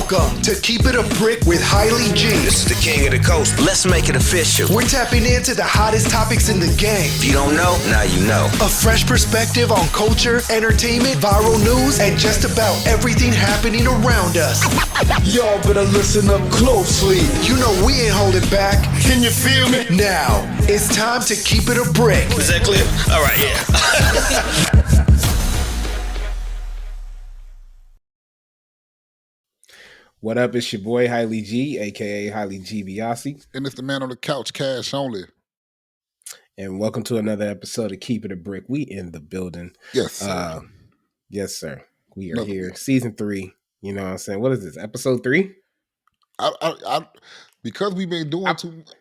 Welcome to Keep It a Brick with Hailey G. This is the king of the coast. Let's make it official. We're tapping into the hottest topics in the game. If you don't know, now you know. A fresh perspective on culture, entertainment, viral news, and just about everything happening around us. Y'all better listen up closely. You know we ain't holding back. Can you feel me? Now, it's time to Keep It a Brick. Is that clear? All right, yeah. What up? It's your boy Hailey G, aka Hailey G Biasi. And it's the man on the couch, cash only. And welcome to another episode of Keep It a Brick. We in the building. Yes, sir. Yes, sir. We are here. Season 3. You know what I'm saying? What is this? Episode 3? Because we've been doing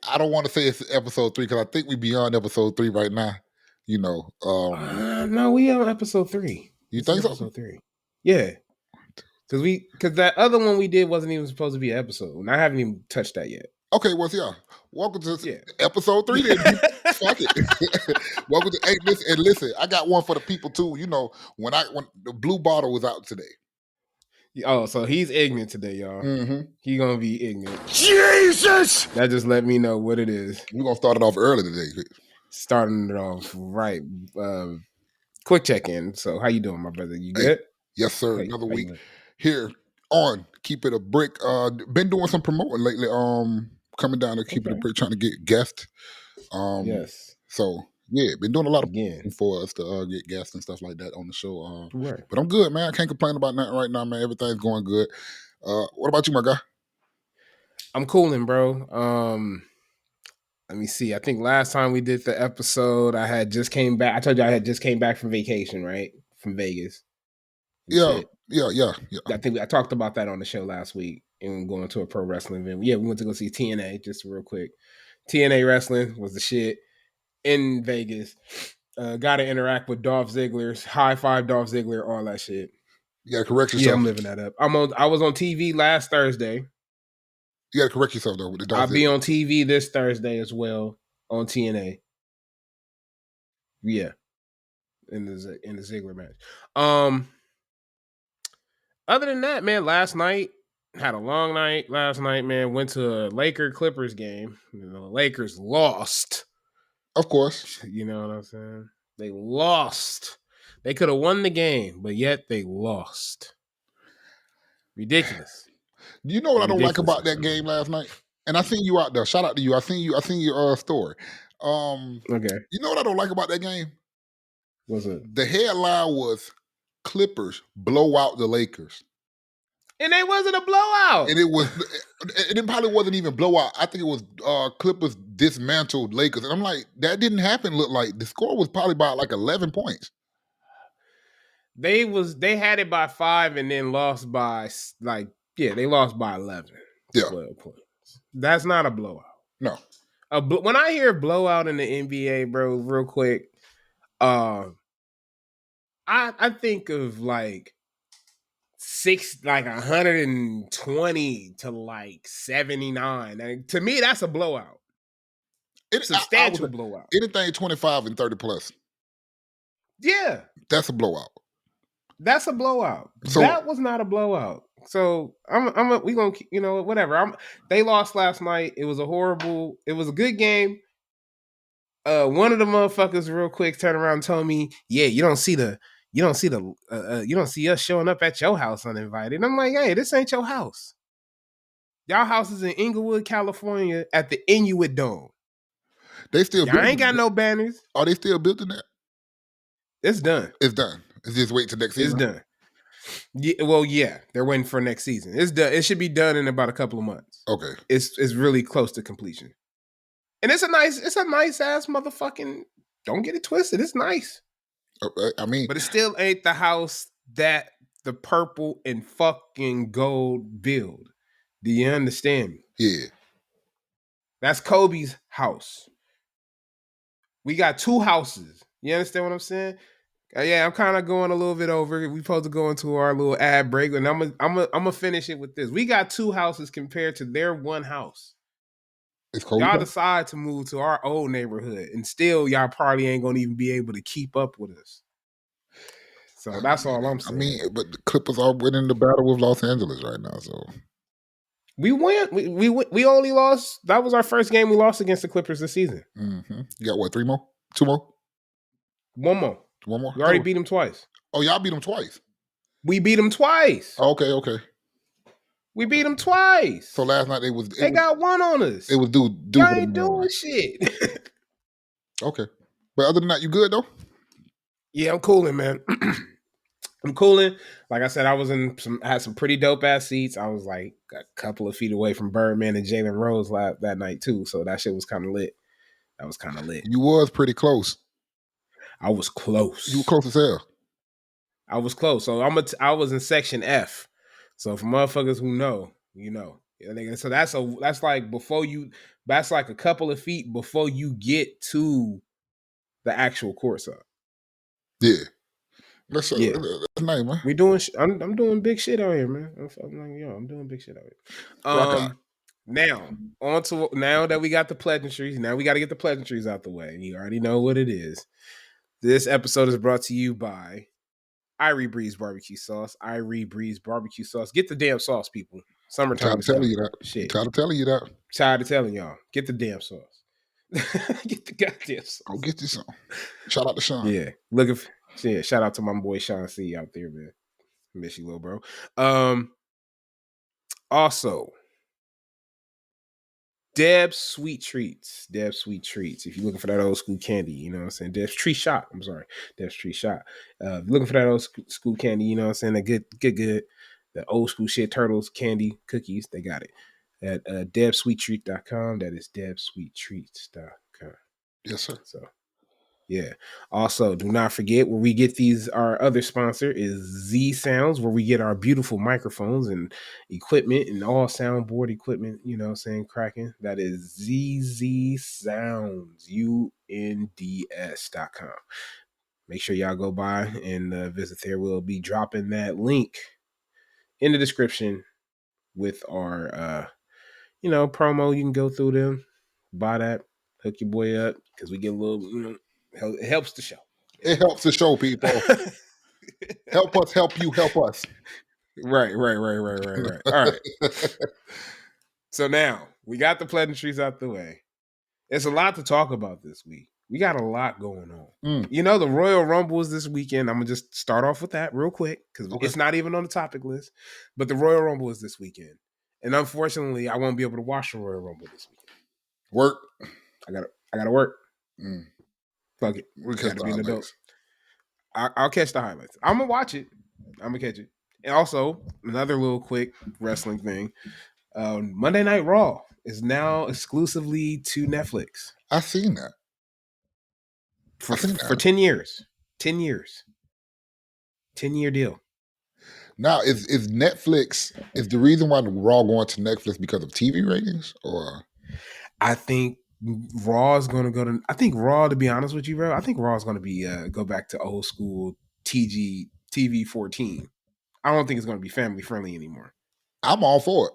I don't want to say it's episode 3 because I think we beyond episode 3 right now. You know. No, we on episode 3. You think so? Episode 3. Yeah. Because that other one we did wasn't even supposed to be an episode. And I haven't even touched that yet. Okay, well, yeah. Welcome to episode 3 then. Fuck it. Welcome to listen, I got one for the people too. You know, when the blue bottle was out today. Oh, so he's ignorant today, y'all. Mm-hmm. He gonna be ignorant. Jesus! That just let me know what it is. We're gonna start it off early today. Starting it off right. Quick check-in. So how you doing, my brother? You good? Yes, sir. Another week here on Keep It a Brick. Been doing some promoting lately. Coming down to Keep It a Brick, trying to get guests. Yes. So yeah, been doing a lot of for us to get guests and stuff like that on the show. Right. But I'm good, man. I can't complain about nothing right now, man. Everything's going good. What about you, my guy? I'm cooling, bro. Let me see. I think last time we did the episode, I had just came back. I told you I had just came back from vacation, right? From Vegas. Yeah. I think I talked about that on the show last week and going to a pro wrestling event. Yeah, we went to go see TNA, just real quick. TNA wrestling was the shit in Vegas. Got to interact with Dolph Ziggler, high five Dolph Ziggler, all that shit. You got to correct yourself. Yeah, I'm living that up. I was on TV last Thursday. You got to correct yourself though with the Dolph I'll be on TV this Thursday as well on TNA. Yeah, in the Ziggler match. Other than that, man, last night, had a long night last night, man. Went to a Laker-Clippers game. You know, the Lakers lost. Of course. You know what I'm saying? They lost. They could have won the game, but yet they lost. Ridiculous. You know what I don't like about that game last night? And I seen you out there. Shout out to you. I seen your story. Okay. You know what I don't like about that game? What's it? The headline was Clippers blow out the Lakers. And it wasn't a blowout. And it probably wasn't even blowout. I think it was Clippers dismantled Lakers. And I'm like, that didn't happen. Look like the score was probably about like 11 points. They had it by 5 and then lost by they lost by 11. Yeah. 12 points. That's not a blowout. No. When I hear blowout in the NBA, bro, real quick, I think of like 120 to like 79. And to me, that's a blowout. It's a substantial blowout. Anything 25 and 30 plus. Yeah. That's a blowout. That's a blowout. So, that was not a blowout. So we gonna, you know, whatever. They lost last night. It was a good game. One of the motherfuckers real quick turned around and told me, yeah, you don't see us showing up at your house uninvited. And I'm like, hey, this ain't your house. Y'all house is in Inglewood, California at the Inuit Dome. They still y'all ain't got no banners. Are they still building that? It's done. It's done. It's just wait till next season. It's done. Yeah, well, yeah, they're waiting for next season. It's done. It should be done in about a couple of months. Okay. It's really close to completion. And it's a nice ass motherfucking, don't get it twisted. It's nice. I mean, but it still ain't the house that the purple and fucking gold build. Do you understand me? Yeah. That's Kobe's house. We got 2 houses. You understand what I'm saying? Yeah, I'm kind of going a little bit over. We supposed to go into our little ad break, and I'm gonna finish it with this. We got 2 houses compared to their 1 house. Y'all decide to move to our old neighborhood, and still y'all probably ain't gonna even be able to keep up with us. So that's all I'm saying. I mean, but the Clippers are winning the battle with Los Angeles right now. So We went. We only lost. That was our first game we lost against the Clippers this season. Mm-hmm. You got what? 3 more? 2 more? One more. One more? We already beat them twice. Oh, y'all beat them twice. We beat them twice. Okay. We beat them twice. So last night they got one on us. It was due. Y'all ain't doing shit. Okay, but other than that, you good though? Yeah, I'm cooling, man. I'm cooling. Like I said, I had some pretty dope ass seats. I was like a couple of feet away from Birdman and Jalen Rose that night too. So that shit was kind of lit. That was kind of lit. You was pretty close. I was close. You were close as hell. I was close. So I was in section F. So for motherfuckers who know, you know. So that's like that's like a couple of feet before you get to the actual course up. Yeah. That's nice, man. We doing. I'm doing big shit out here, man. I'm doing big shit out here. Now that we got the pleasantries, now we got to get the pleasantries out the way. You already know what it is. This episode is brought to you by Irie Breeze Barbecue Sauce. Irie Breeze Barbecue Sauce. Get the damn sauce, people. Summertime. I'm telling you that. Shit. Tired of telling you that. Tired of telling y'all. Get the damn sauce. Get the goddamn sauce. Go get you some. Shout out to Sean. Yeah. Shout out to my boy Sean C out there, man. Miss you, little bro. Also, Deb's Sweet Treats. Deb's Sweet Treats. If you're looking for that old school candy, you know what I'm saying? Deb's Tree Shot. I'm sorry. Deb's Tree Shot. If you're looking for that old school candy, you know what I'm saying? That good. The old school shit, turtles, candy, cookies, they got it. At debsweettreat.com. That is debsweettreats.com. Yes, sir. So, yeah. Also, do not forget where we get our other sponsor is Z Sounds, where we get our beautiful microphones and equipment and all soundboard equipment, you know what I'm saying, cracking. That is ZZ Sounds, UNDS.com. Make sure y'all go by and visit there. We'll be dropping that link in the description with our, promo. You can go through them, buy that, hook your boy up, because we get a little, it helps the show. It helps the show, people. Help us, help you, help us. Right. All right. So now we got the pleasantries out the way. There's a lot to talk about this week. We got a lot going on. The Royal Rumble is this weekend. I'm going to just start off with that real quick because It's not even on the topic list. But the Royal Rumble is this weekend. And unfortunately, I won't be able to watch the Royal Rumble this weekend. Work. I got to work. Fuck it. We got to be an adult. I'll catch the highlights. I'm going to watch it. I'm going to catch it. And also, another little quick wrestling thing. Monday Night Raw is now exclusively to Netflix. I've seen that. For 10 years. 10 years. 10-year deal. Now, is Netflix, is the reason why Raw going to Netflix because of TV ratings? Or I think Raw is going to go to, to be honest with you, bro, I think Raw is going to be, go back to old school TV 14. I don't think it's going to be family friendly anymore. I'm all for it.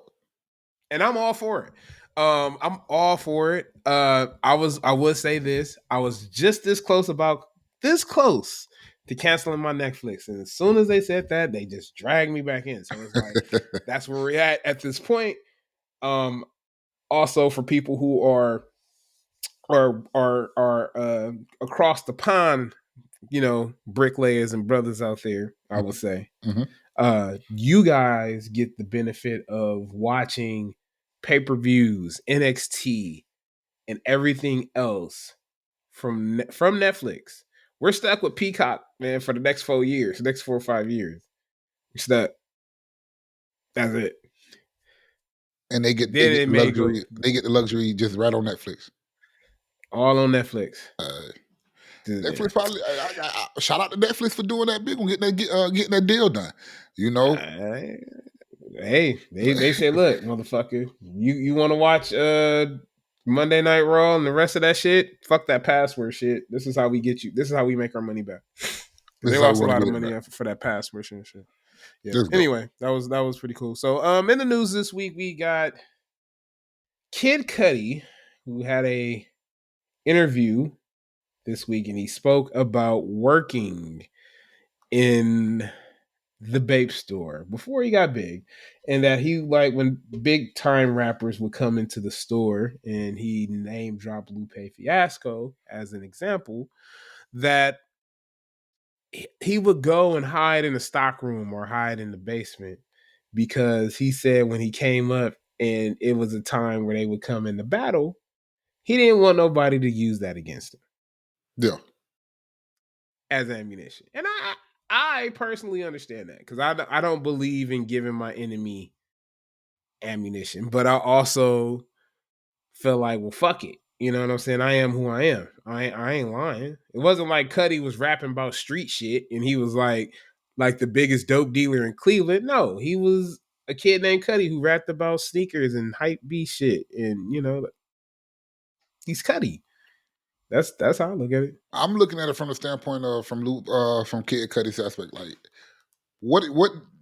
And I'm all for it. I'm all for it. I would say this. I was just this close to canceling my Netflix. And as soon as they said that, they just dragged me back in. So it's like, that's where we're at this point. Also for people who are across the pond, bricklayers and brothers out there, I would say, you guys get the benefit of watching pay-per-views, NXT, and everything else from Netflix. We're stuck with Peacock, man, for the next 4 or 5 years. We're stuck. That's it. And they get the luxury. They get the luxury just right on Netflix. All on Netflix. Netflix probably. Shout out to Netflix for doing that big one, getting that deal done. Hey, they say, look, motherfucker, you want to watch Monday Night Raw and the rest of that shit? Fuck that password shit. This is how we get you. This is how we make our money back. They lost a lot of money for that password shit. Yeah. Anyway, that was pretty cool. So, in the news this week, we got Kid Cudi, who had a interview this week, and he spoke about working in the Bape store before he got big, and that he like when big time rappers would come into the store, and he name dropped Lupe Fiasco as an example, that he would go and hide in the stock room or hide in the basement because he said when he came up and it was a time where they would come into battle, he didn't want nobody to use that against him. Yeah. As ammunition. And I personally understand that because I don't believe in giving my enemy ammunition, but I also feel like, well, fuck it. You know what I'm saying? I am who I am. I ain't lying. It wasn't like Cudi was rapping about street shit and he was like the biggest dope dealer in Cleveland. No, he was a kid named Cudi who rapped about sneakers and hype beast shit. And you know, he's Cudi. That's how I look at it. I'm looking at it from the standpoint of from Kid Cudi's aspect. Like, what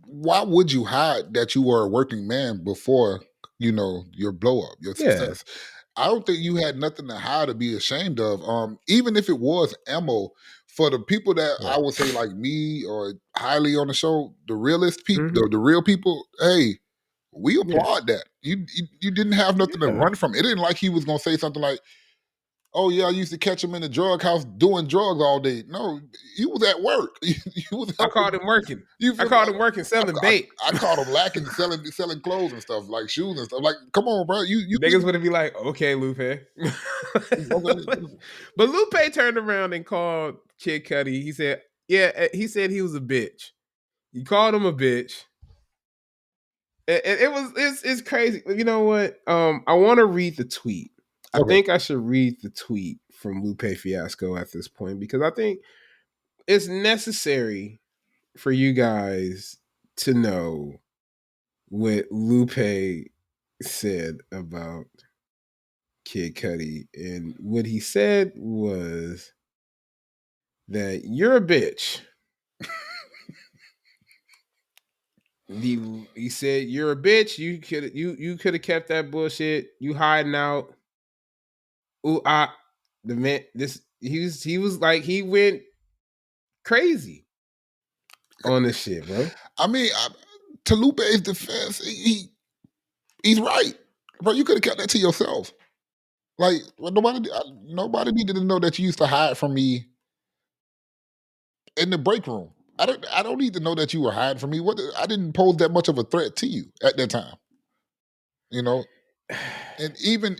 why would you hide that you were a working man before, you know, your blow up, your success? I don't think you had nothing to hide to be ashamed of. Even if it was ammo for the people that I would say like me or highly on the show, the realist people, the real people. Hey, we applaud that. You didn't have nothing to run from. It didn't like he was gonna say something like, "Oh yeah, I used to catch him in the drug house doing drugs all day." No, he was at work. I called him working. I called him working selling bait. I called him lacking selling clothes and stuff, like shoes and stuff. Like, come on, bro. You niggas would be like, okay, Lupe. But Lupe turned around and called Kid Cudi. He said, he said he was a bitch. He called him a bitch. It's crazy. You know what? I want to read the tweet. I think I should read the tweet from Lupe Fiasco at this point because I think it's necessary for you guys to know what Lupe said about Kid Cudi. And what he said was that you're a bitch. He said you're a bitch. You could have kept that bullshit. You hiding out. Ooh, the man. He was like he went crazy on this shit, bro. I mean, to Lupe's defense, he's right, bro. You could have kept that to yourself. Like, nobody needed to know that you used to hide from me in the break room. I don't need to know that you were hiding from me. I didn't pose that much of a threat to you at that time. You know, and even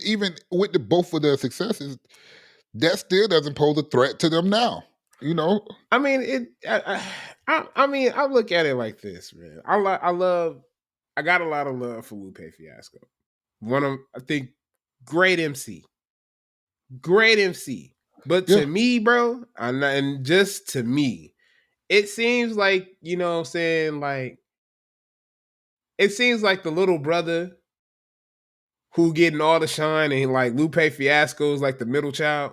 with both of their successes, that still doesn't pose a threat to them now. You know, I mean, I mean, I look at it like this, man. I got a lot of love for Lupe Fiasco. I think, great MC. But to me, bro, and just to me, it seems like, you know what I'm saying, like, it seems like the little brother who getting all the shine and like Lupe Fiasco is like the middle child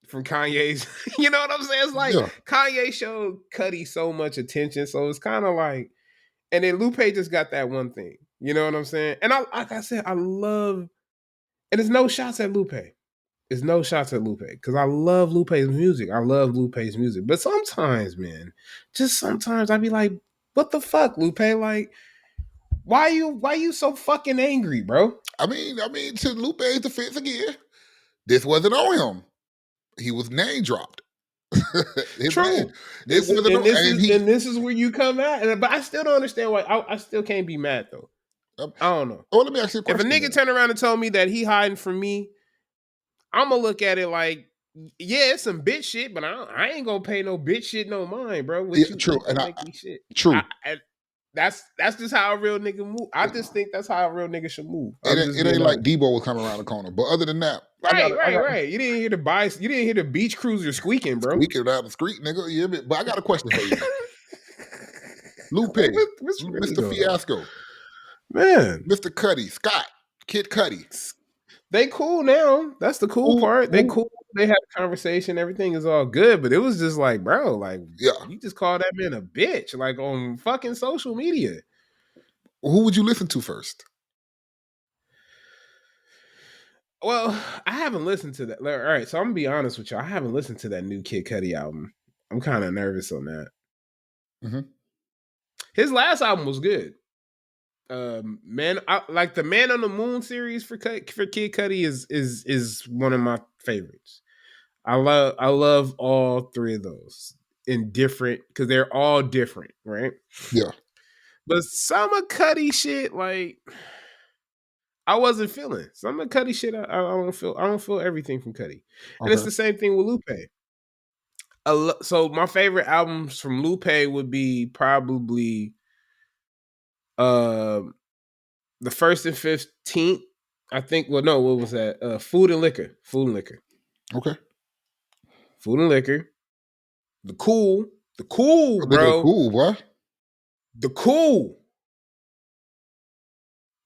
from Kanye's. You know what I'm saying? It's like Kanye showed Cudi so much attention, so it's kind of like, and then Lupe just got that one thing. You know what I'm saying? And like I said, I love, and it's no shots at Lupe. It's no shots at Lupe because I love Lupe's music. But sometimes, man, just sometimes I be like, what the fuck, Lupe? Like, why you so fucking angry, bro? I mean, to Lupe's defense again, this wasn't on him. He was name dropped. True. This is where you come at. But I still don't understand why. I still can't be mad though. I don't know. Well, let me ask you a question. If a nigga turned around and told me that he hiding from me, I'm gonna look at it like, yeah, it's some bitch shit, but I ain't gonna pay no bitch shit no mind, bro. True. And true. That's just how a real nigga move. I just think that's how a real nigga should move. It ain't like Debo was coming around the corner. But other than that, right. You didn't hear the beach cruiser squeaking, bro. Squeaking down the street, nigga. Yeah, but I got a question for you. Lupe, Mr. Fiasco, man, Mr. Cudi, Scott, Kid Cudi. They cool now. That's the cool part. They cool. They had a conversation. Everything is all good. But it was just like, bro, like, you just called that man a bitch, like on fucking social media. Who would you listen to first? Well, I haven't listened to that. All right, so I'm gonna be honest with you. I haven't listened to that new Kid Cudi album. I'm kind of nervous on that. Mm-hmm. His last album was good. Man, I like the Man on the Moon series for Kid Cudi is one of my favorites. I love all three of those in different because they're all different, right? Yeah. But some of Cudi shit, like I wasn't feeling. Some of Cudi shit, I don't feel. I don't feel everything from Cudi, and it's Okay. the same thing with Lupe. So my favorite albums from Lupe would be probably the 1st and 15th. I think. Well, no, what was that? Food and Liquor. Food and Liquor. Okay. Food and Liquor. The Cool, They're bro. cool, boy. The Cool.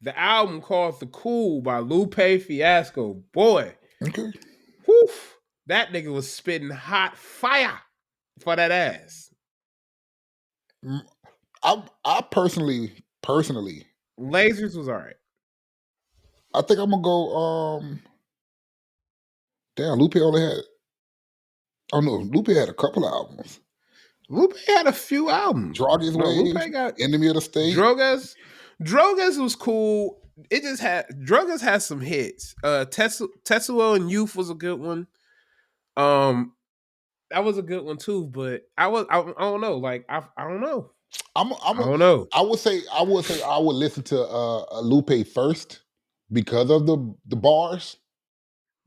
The album called The Cool by Lupe Fiasco. Boy. Okay. Whew. That nigga was spitting hot fire for that ass. I personally, Lasers was all right. I think I'm gonna go. Damn, Lupe only had. Oh no, Lupe had a couple of albums. Lupe had a few albums. Drogas Wave, Lupe got Enemy of the State. Drogas was cool. It just had Drogas had some hits. Tetsuo and Youth was a good one. That was a good one too. But I don't know. Like I don't know. I don't know. I would say I would listen to Lupe first because of the bars.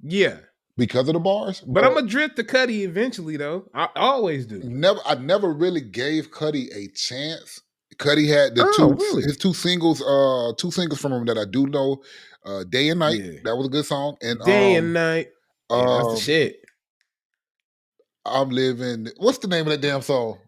Yeah. Because of the bars. But I'm gonna drift to Cudi eventually though. I always do. I never really gave Cudi a chance. Cudi had his two singles from him that I do know. Day and Night. Yeah. That was a good song. And Day and Night. Yeah, that's the shit. I'm living. What's the name of that damn song?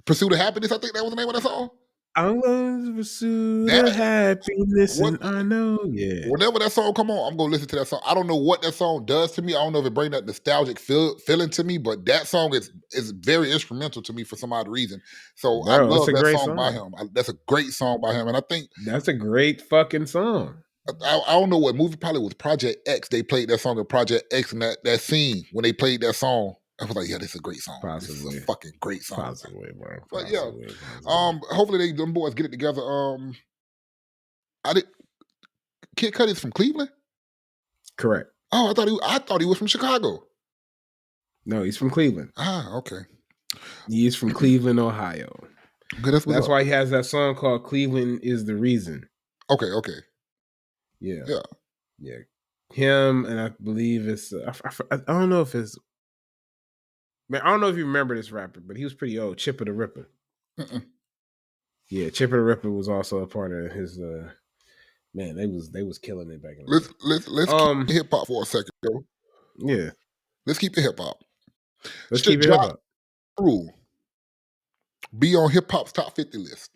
Pursuit of Happiness, I think that was the name of that song. I'm going to pursue the happiness, and I know, yeah. Whenever that song come on, I'm going to listen to that song. I don't know what that song does to me. I don't know if it brings that nostalgic feeling to me, but that song is very instrumental to me for some odd reason. So I love that song by him. That's a great song by him, and I think that's a great fucking song. I don't know what movie, probably was Project X. They played that song in Project X, and that scene when they played that song, I was like, yeah, this is a great song. Possibly. This is a fucking great song. Possibly, bro. But yeah, hopefully them boys get it together. Kid Cudi's from Cleveland? Correct. Oh, I thought he was from Chicago. No, he's from Cleveland. Ah, okay. He's from Cleveland, Ohio. Good, that's why he has that song called "Cleveland Is the Reason." Okay. Yeah. Him, and I believe it's I don't know if it's. Man, I don't know if you remember this rapper, but he was pretty old. Chipper the Ripper. Yeah, Chipper the Ripper was also a part of his. Man, they was killing it back in the day. Let's keep hip hop for a second, though. Yeah, let's keep it hip hop. Let's keep it hip hop. Rule be on hip hop's top 50 list.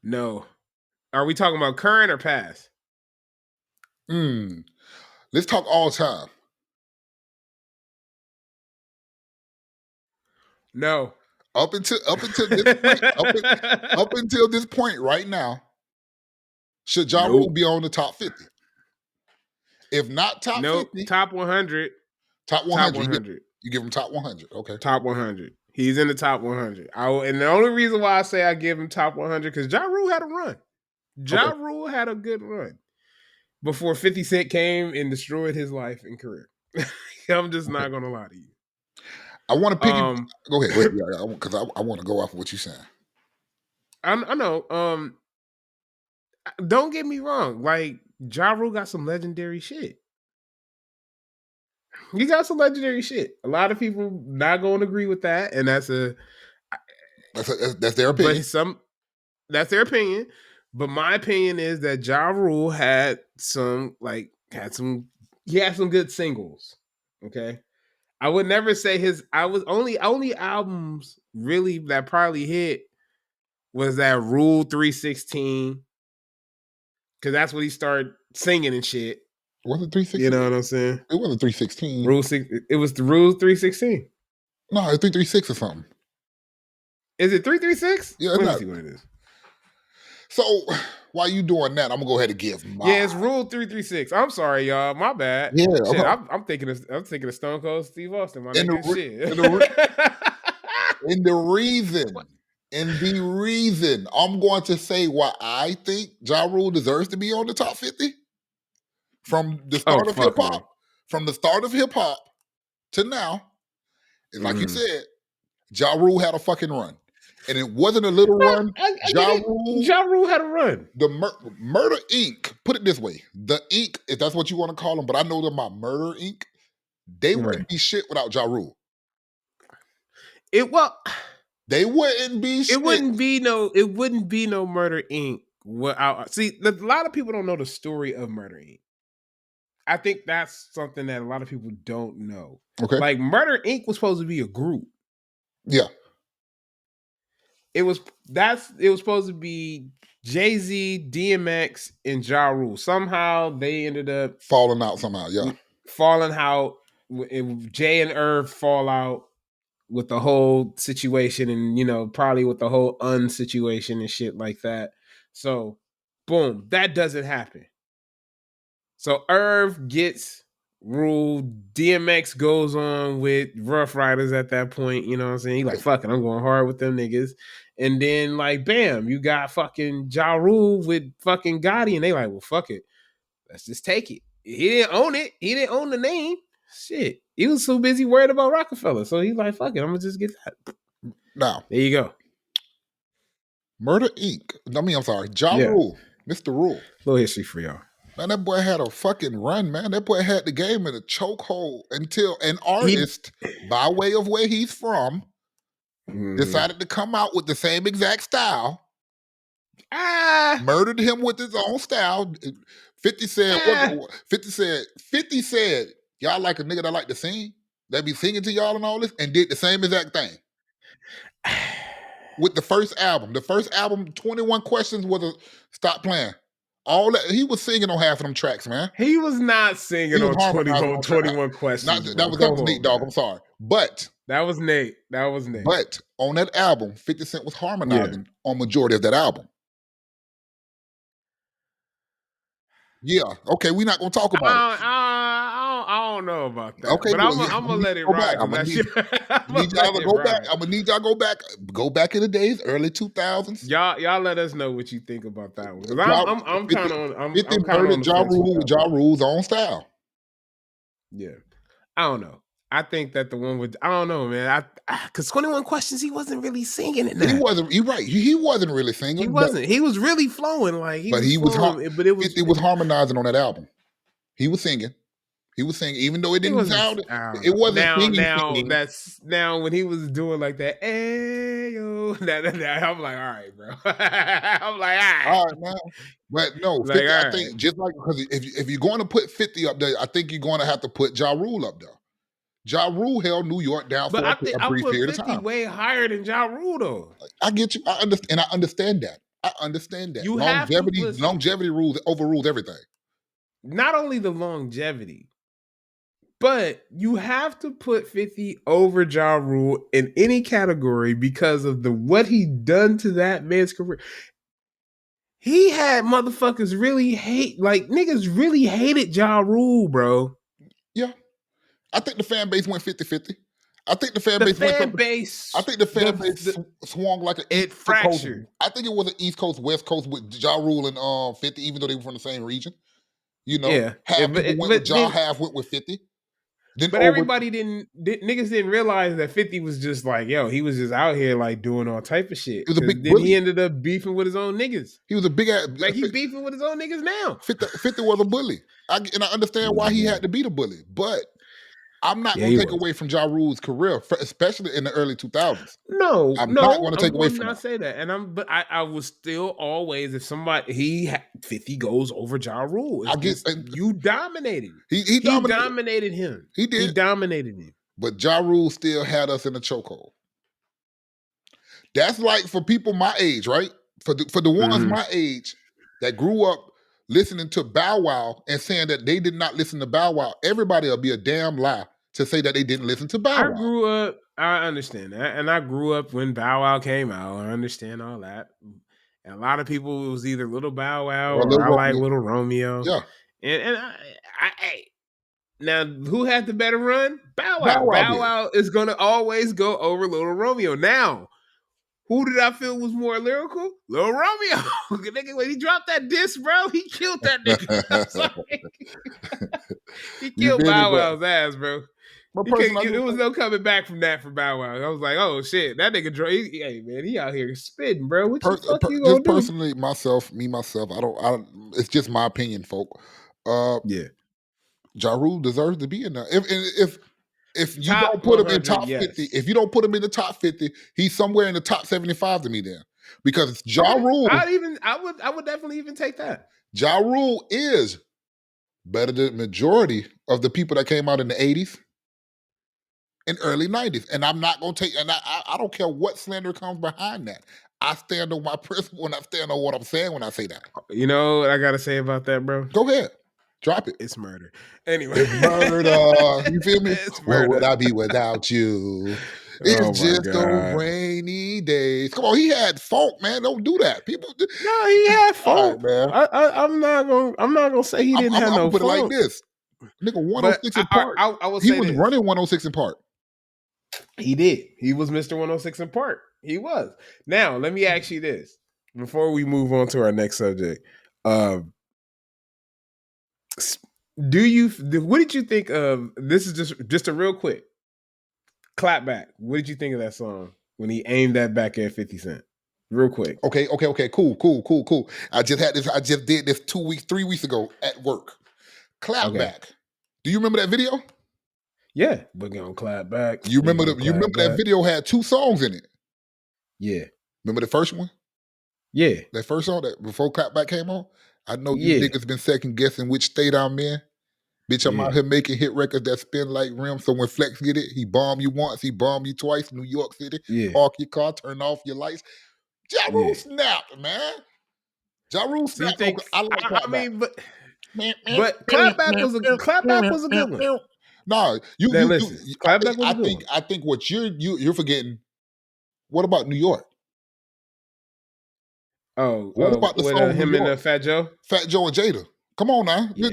No, are we talking about current or past? Let's talk all time. No. Up until this point, up until this point right now, should Ja Rule be on the top 50? If not top 50, top 100. Top 100. You give him top 100. Okay. Top 100. He's in the top 100. And the only reason why I say I give him top 100 because Ja Rule had a run. Rule had a good run before 50 Cent came and destroyed his life and career. I'm just not gonna lie to you. I want to pick. Go ahead, because I want to go off of what you're saying. I know. Don't get me wrong. Like Ja Rule got some legendary shit. He got some legendary shit. A lot of people not going to agree with that, and that's their opinion. But that's their opinion. But my opinion is that Ja Rule had some good singles. Okay. I would never say only albums really that probably hit was that Rule 316. Cause that's when he started singing and shit. Was it 316? You know what I'm saying? It wasn't 316. It was the Rule 316. No, it's 336 or something. Is it 336? Yeah, let me see what it is. So while you doing that, I'm gonna go ahead and give mine. Yeah, it's Rule 336. I'm sorry, y'all. My bad. Yeah, shit, I'm thinking of Stone Cold Steve Austin. My nigga, shit. And the reason I'm going to say why I think Ja Rule deserves to be on the top 50 from the start of hip hop, to now, is like you said, Ja Rule had a fucking run. And it wasn't a little run. I get it. Ja Rule had a run. The Murder Inc., put it this way, the Inc., if that's what you want to call them, but I know them by Murder Inc., they wouldn't be shit without Ja Rule. They wouldn't be shit. It wouldn't be no Murder Inc. without. See, a lot of people don't know the story of Murder Inc. I think that's something that a lot of people don't know. Okay. Like Murder Inc. was supposed to be a group. Yeah. It was supposed to be Jay-Z, DMX, and Ja Rule. Somehow they ended up falling out somehow, yeah. Falling out. Jay and Irv fall out with the whole situation, and probably with the whole situation and shit like that. So, boom, that doesn't happen. So Irv gets Rule. DMX goes on with Rough Riders at that point. You know what I'm saying? He like, fuck it, I'm going hard with them niggas. And then like, bam, you got fucking Ja Rule with fucking Gotti, and they like, well, fuck it, let's just take it. He didn't own it. He didn't own the name. Shit. He was so busy worried about Rockefeller. So he's like, fuck it, I'm gonna just get that. Now, there you go. Murder Inc. I'm sorry. Rule. Mr. Rule. Little history for y'all. Man, that boy had a fucking run, man. That boy had the game in a chokehold until an artist, by way of where he's from, decided to come out with the same exact style. Murdered him with his own style. 50 said, y'all like a nigga that like to sing? That be singing to y'all and all this? And did the same exact thing. With the first album. The first album, 21 Questions, was a stop playing. All that he was singing on half of them tracks, man. He was not singing on 21 Questions. That was Nate, dog. I'm sorry. But that was Nate. But on that album, 50 Cent was harmonizing on majority of that album. Yeah. Okay, we're not gonna talk about it. I don't know about that. Okay, but I'm gonna let it ride. I'm gonna need y'all to go back. I'm gonna need y'all to go back in the days, early 2000s. Y'all let us know what you think about that one. Because I'm kind of on. 50 murdered Ja Rule with Ja Rule's own style. Yeah, I don't know. I think that the one with I don't know, man. Because 21 Questions, he wasn't really singing it. He wasn't. You're right. He wasn't really singing. He wasn't. He was really flowing like. But it was harmonizing on that album. He was singing. He was singing, even though it didn't sound. It wasn't singing. Now when he was doing like that, hey yo, that I'm like, all right, bro. I'm like, all right, man. But no, 50, I think just like because if you're going to put 50 up there, I think you're going to have to put Ja Rule up there. Ja Rule held New York down for a brief period of time. Way higher than Ja Rule, though. I get you. I understand that. Longevity rules overrules everything. Not only the longevity, but you have to put 50 over Ja Rule in any category because of what he done to that man's career. He had motherfuckers niggas really hated Ja Rule, bro. Yeah. I think the fan base went 50-50. I think the fan base swung like an East fractured. Coast. I think it was an East Coast, West Coast with Ja Rule and 50, even though they were from the same region. Half went with Ja, half went with 50. But everybody niggas didn't realize that 50 was just like, yo, he was just out here like doing all type of shit. He was a big bully. He ended up beefing with his own niggas. He was a big ass. Like he's beefing with his own niggas now. 50 was a bully. I understand why he had to be the bully, but I'm not going to take away from Ja Rule's career, especially in the early 2000s. No, I'm not going to take away from that. I say that, but I was still always, if somebody 50 goes over Ja Rule, you dominated. He dominated him. He did. He dominated him. But Ja Rule still had us in a chokehold. That's like for people my age, right? For the ones my age that grew up listening to Bow Wow and saying that they did not listen to Bow Wow, everybody will be a damn lie to say that they didn't listen to Bow Wow. I understand that. And I grew up when Bow Wow came out. I understand all that. And a lot of people, it was either Little Bow Wow or I like Little Romeo. Yeah. And Now, who had the better run? Bow Wow. Bow Wow Bow did. Wow is going to always go over Little Romeo. Now, who did I feel was more lyrical? Little Romeo. Nigga, when he dropped that disc, bro, he killed that nigga. I'm sorry. He You killed feel me? Bow Wow's ass, bro. But It personally, was no coming back from that for Bow Wow. I was like, oh shit, that nigga, hey man, he out here spitting, bro. What the fuck you gonna just do? personally, myself, I don't. It's just my opinion, folk. Yeah, Ja Rule deserves to be in there. If you top don't put him in 100, top yes. 50, if you don't put him in the top 50, he's somewhere in the top 75 to me then. Because Ja Rule, I would definitely even take that. Ja Rule is better than the majority of the people that came out in the 80s and early 90s. And I'm not gonna take, and I don't care what slander comes behind that. I stand on my principle and I stand on what I'm saying when I say that. You know what I gotta say about that, bro? Go ahead. Drop it. It's murder. Anyway. It's murder. You feel me? It's Where murder. would I be without you? It's just those rainy days. Come on, he had funk, man. Don't do that. People. No, he had funk, man. I'm not gonna say he didn't have no put funk. it like this, nigga. 106 in Park. I will he say was this. running 106 in Park. He did. He was Mr. 106 in Park. He was. Now, let me ask you this before we move on to our next subject. What did you think of? This is just a real quick clap back. What did you think of that song when he aimed that back at 50 Cent? Real quick. Okay. Cool. I just did this 3 weeks ago at work. Clap back. Do you remember that video? Yeah, we're gonna clap back. You remember that video had 2 songs in it? Yeah. Remember the first one? Yeah. That first song that before Clapback came on? I know you niggas been second guessing which state I'm in. Bitch, I'm out here making hit records that spin like rims. So when Flex get it, he bomb you once, he bomb you twice. New York City. Park your car, turn off your lights. Ja Rule snapped, man. Ja Rule snapped. So I like Clapback. I mean, but Clapback was a good one. No, Clapback was a good one. I think what you're forgetting. What about New York? Oh, what about the song him and Fat Joe? Fat Joe and Jada. Come on now. Yeah.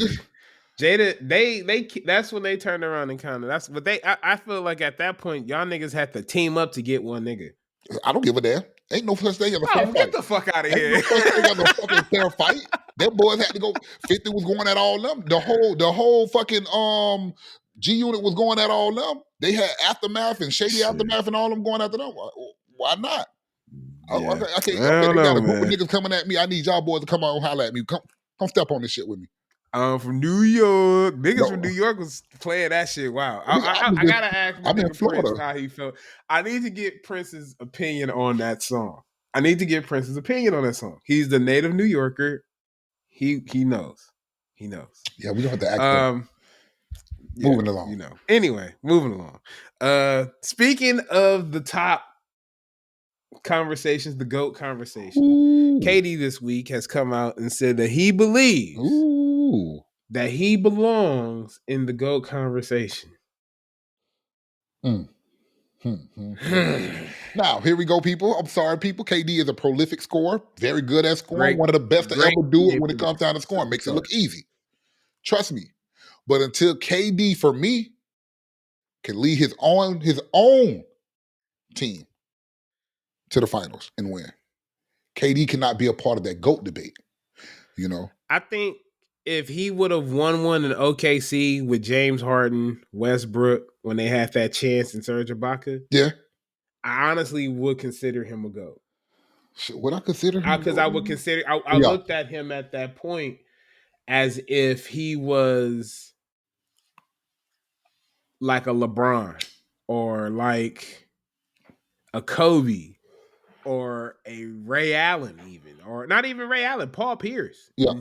Jada, they that's when they turned around and kind of that's what I feel like at that point y'all niggas had to team up to get one nigga. I don't give a damn. Ain't no such thing as a fair fight. Get the fuck out of here. Ain't no such thing as a fucking fair fight. Them boys had to go. 50 was going at all them. The whole fucking G Unit was going at all them. They had Aftermath and Shady Aftermath and all them going after them. Why not? Yeah. I can't. I got a group of niggas coming at me. I need y'all boys to come out and holler at me. Come step on this shit with me. From New York. Niggas from New York was playing that shit. Wow. I gotta ask my nigga Prince how he felt. I need to get Prince's opinion on that song. He's the native New Yorker. He knows. Yeah, we don't have to act. Moving along. You know. Anyway, moving along. Speaking of the top conversations, the GOAT conversation. KD this week has come out and said that he believes that he belongs in the GOAT conversation. Now, here we go, people. I'm sorry, people. KD is a prolific scorer. Very good at scoring. One of the best to ever do it when it comes down to scoring. Makes it look easy. Trust me. But until KD, for me, can lead his own team to the finals and win, KD cannot be a part of that GOAT debate. You know? I think if he would have won one in OKC with James Harden, Westbrook, when they had that chance in Serge Ibaka, I honestly would consider him a GOAT. Would I consider him? Because I would consider. I looked at him at that point as if he was like a LeBron or like a Kobe or a Ray Allen, even, or not even Ray Allen, Paul Pierce. Yeah,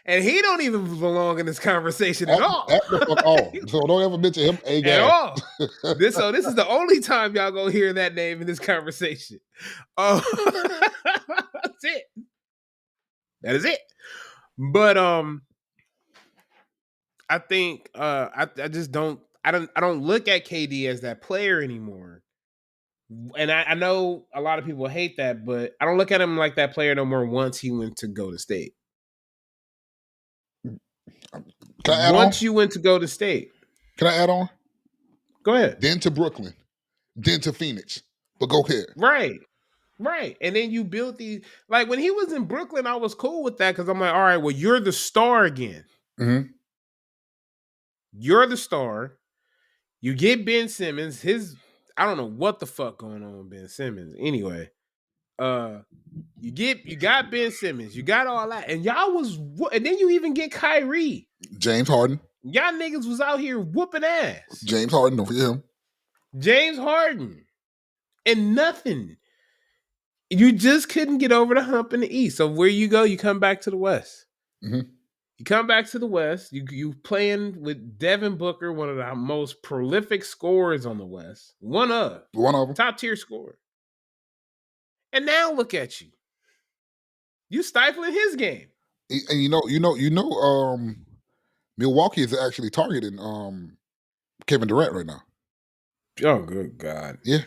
and he don't even belong in this conversation at all. At the fuck all. So don't ever mention him at all. This is the only time y'all gonna hear that name in this conversation. Oh, that's it. That is it. But I think I just don't look at KD as that player anymore. And I know a lot of people hate that, but I don't look at him like that player no more once he went to go to State. Once you went to go to State. Can I add on? Go ahead. Then to Brooklyn, then to Phoenix. But go ahead. Right. And then you build these. Like when he was in Brooklyn, I was cool with that because I'm like, all right, well, you're the star again. Mm-hmm. You're the star. You get Ben Simmons. I don't know what the fuck going on with Ben Simmons. Anyway, you got Ben Simmons. You got all that, and and then you even get Kyrie. James Harden. Y'all niggas was out here whooping ass. James Harden, don't forget him. James Harden. And nothing. You just couldn't get over the hump in the East. So where you go, you come back to the West. Mm-hmm. You come back to the West. You playing with Devin Booker, one of the most prolific scorers on the West. One of them. Top tier scorer. And now look at you. You stifling his game. And Milwaukee is actually targeting Kevin Durant right now. Oh, good God. Yeah.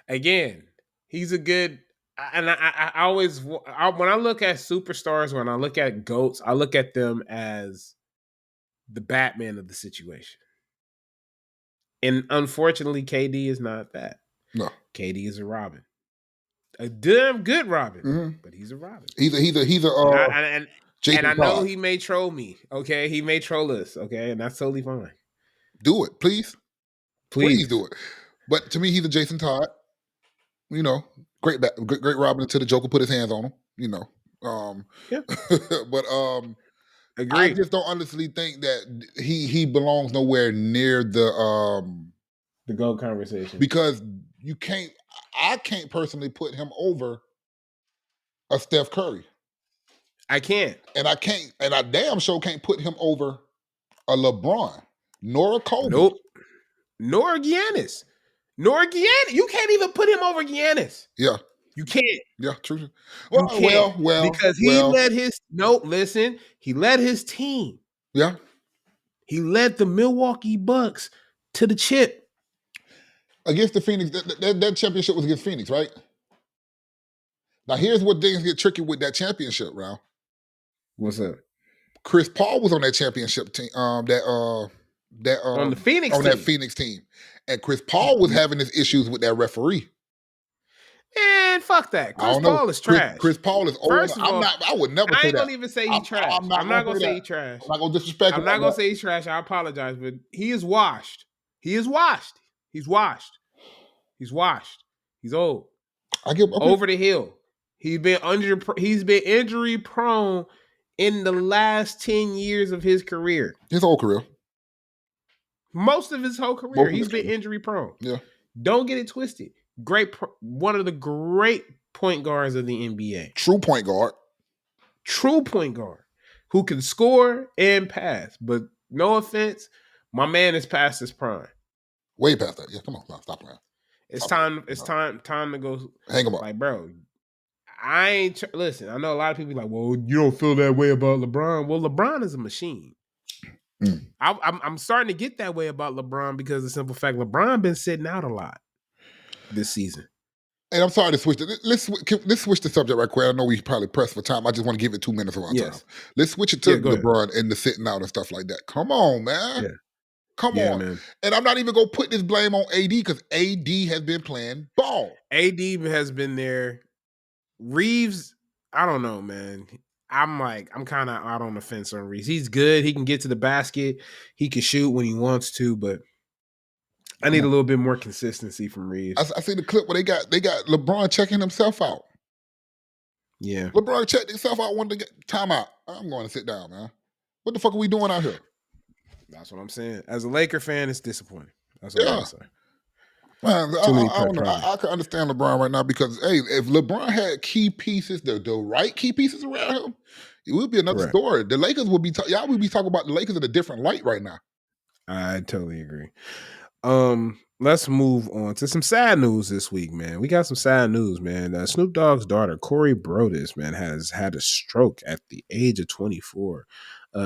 Again, he's a good. And I always, when I look at superstars, when I look at GOATs, I look at them as the Batman of the situation. And unfortunately, KD is not that. No. KD is a Robin. A damn good Robin, but he's a Robin. He's a and I know he may troll me, okay? He may troll us, okay? And that's totally fine. Do it, please. Please do it. But to me, he's a Jason Todd. Great Robin until the Joker put his hands on him. Yeah. But Agreed. I just don't honestly think that he belongs nowhere near the GOAT conversation because I can't personally put him over a Steph Curry. I can't. And I damn sure can't put him over a LeBron, nor a Kobe. Nope. Nor Giannis. You can't even put him over Giannis. Yeah. You can't. Yeah, true. Well, because he led his team. Yeah. He led the Milwaukee Bucks to the chip. Against the Phoenix, that championship was against Phoenix, right? Now here's what things get tricky with that championship, Ralph. What's up? Chris Paul was on that championship team, on the Phoenix team, and Chris Paul was having his issues with that referee. Man, fuck that. Chris Paul is trash. Chris Paul is old. First of all, I would never say that. I ain't gonna even say he's trash. I'm not gonna say he's trash. I'm not gonna disrespect him. I'm not gonna say he's trash. I apologize, but he is washed. He is washed. He's washed. He's washed. He's old. Over the hill. He's been injury prone in the last 10 years of his career. His whole career. Most of his whole career. He's been injury prone. Yeah. Don't get it twisted. One of the great point guards of the NBA. True point guard. Who can score and pass. But no offense, my man is past his prime. Way past that. Yeah, come on. Stop playing. It's time to go. Hang him up. Like, bro, listen, I know a lot of people be like, well, you don't feel that way about LeBron. Well, LeBron is a machine. I'm starting to get that way about LeBron because of the simple fact LeBron been sitting out a lot this season. And I'm sorry to switch. Let's switch the subject right quick. I know we probably pressed for time. I just want to give it 2 minutes of our time. Let's switch it to LeBron and the sitting out and stuff like that. Come on, man. Yeah. Come on. Man. And I'm not even going to put this blame on AD because AD has been playing ball. AD has been there. Reeves, I don't know, man. I'm kind of out on the fence on Reeves. He's good. He can get to the basket. He can shoot when he wants to, but I need a little bit more consistency from Reeves. I see the clip where they got LeBron checking himself out. Yeah. LeBron checked himself out, wanted to get timeout. I'm going to sit down, man. What the fuck are we doing out here? That's what I'm saying. As a Laker fan, it's disappointing. That's what I'm saying. Man, I can understand LeBron right now because, hey, if LeBron had key pieces, the right key pieces around him, it would be another story. The Lakers would be y'all would be talking about the Lakers in a different light right now. I totally agree. Let's move on to some sad news this week, man. We got some sad news, man. Snoop Dogg's daughter, Corey Brodus, man, has had a stroke at the age of 24.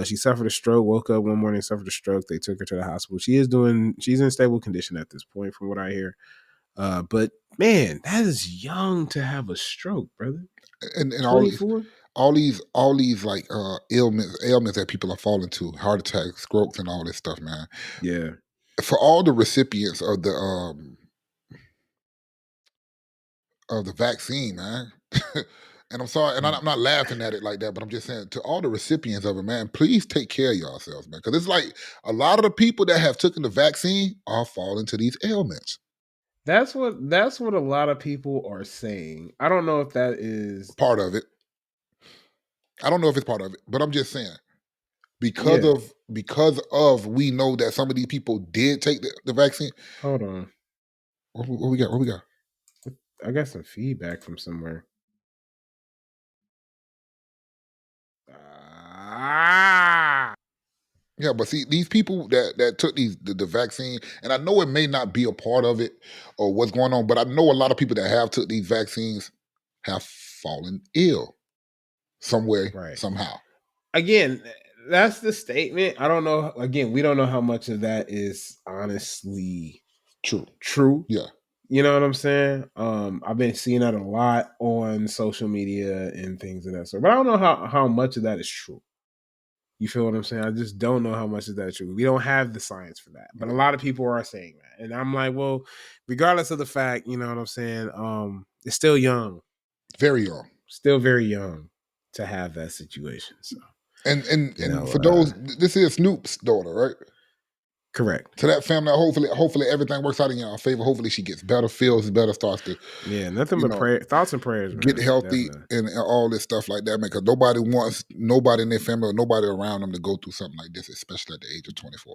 She suffered a stroke, woke up one morning, suffered a stroke. They took her to the hospital. She's in stable condition at this point, from what I hear. But man, that is young to have a stroke, brother. And 24? all these like ailments that people are falling to, heart attacks, strokes, and all this stuff, man. Yeah. For all the recipients of the vaccine, man. And I'm sorry, and I'm not laughing at it like that, but I'm just saying to all the recipients of it, man, please take care of yourselves, man. Because it's like a lot of the people that have taken the vaccine are falling to these ailments. That's what a lot of people are saying. I don't know if that is Part of it. I don't know if it's part of it, but I'm just saying because Yeah. of we know that some of these people did take the vaccine. Hold on. What we got? What we got? I got some feedback from somewhere. Yeah, but see, these people that took the vaccine, and I know it may not be a part of it or what's going on, but I know a lot of people that have took these vaccines have fallen ill some way, Right. somehow. Again, that's the statement. I don't know. Again, we don't know how much of that is honestly true. Yeah. You know what I'm saying? I've been seeing that a lot on social media and things of that sort. But I don't know how much of that is true. You feel what I'm saying? I just don't know how much of that is true. We don't have the science for that. But a lot of people are saying that. And I'm like, well, regardless of the fact, you know what I'm saying? It's still young. Very young. Still very young to have that situation. So and for those, this is Snoop's daughter, right? Correct. To that family, hopefully everything works out in your favor. Hopefully she gets better, feels better, starts to nothing but thoughts and prayers, man. Get healthy and all this stuff like that, man. Because nobody wants nobody in their family or nobody around them to go through something like this, especially at the age of 24.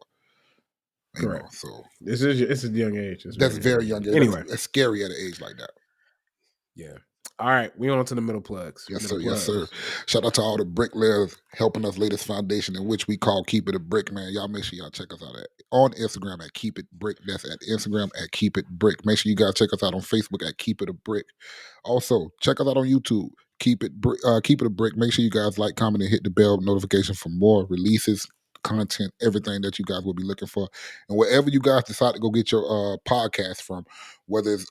Correct. Know, so it's a young age. That's very young age. Anyway, that's scary at an age like that. Yeah. All right, we on to the middle plugs. Yes, middle sir. plugs. Yes, sir. Shout out to all the bricklayers helping us lay this foundation, in which we call Keep It a Brick, man. Y'all make sure y'all check us out on Instagram at Keep It Brick. That's at Instagram at Keep It Brick. Make sure you guys check us out on Facebook at Keep It a Brick. Also, check us out on YouTube. Keep It a Brick. Make sure you guys like, comment, and hit the bell notification for more releases, content, everything that you guys will be looking for. And wherever you guys decide to go get your podcast from, whether it's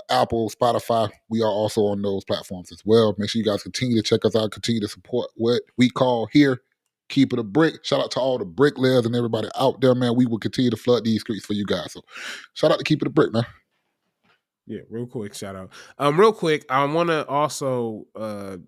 Apple, Spotify, we are also on those platforms as well. Make sure you guys continue to check us out, continue to support what we call here Keep It a Brick. Shout out to all the bricklayers and everybody out there, man. We will continue to flood these streets for you guys. So shout out to Keep It a Brick, man. Yeah, real quick shout out. Real quick, I want to also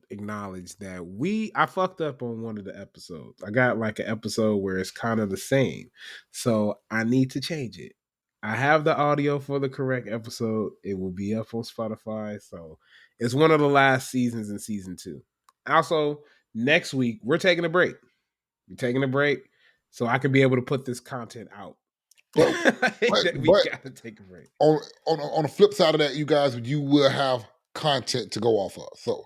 acknowledge that I fucked up on one of the episodes. I got like an episode where it's kind of the same, so I need to change it. I have the audio for the correct episode. It will be up on Spotify, so it's one of the last seasons in season 2. Also, next week we're taking a break. We're taking a break, so I can be able to put this content out. But we gotta take a break. On the flip side of that, you guys, you will have content to go off of. So,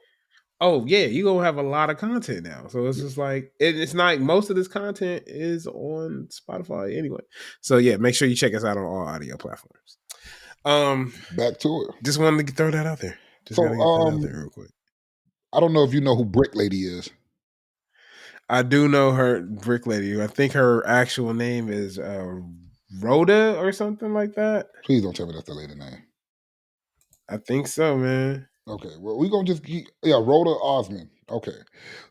oh yeah, you gonna have a lot of content now. So it's just like it's not. Most of this content is on Spotify anyway. So yeah, make sure you check us out on all audio platforms. Back to it. Just wanted to throw that out there. Just gotta get that out there real quick. I don't know if you know who Brick Lady is. I do know her, Brick Lady. I think her actual name is Rhoda or something like that. Please don't tell me that's the lady name. I think so, man. Okay, well, we're going to just keep, Rhoda Osmond. Okay.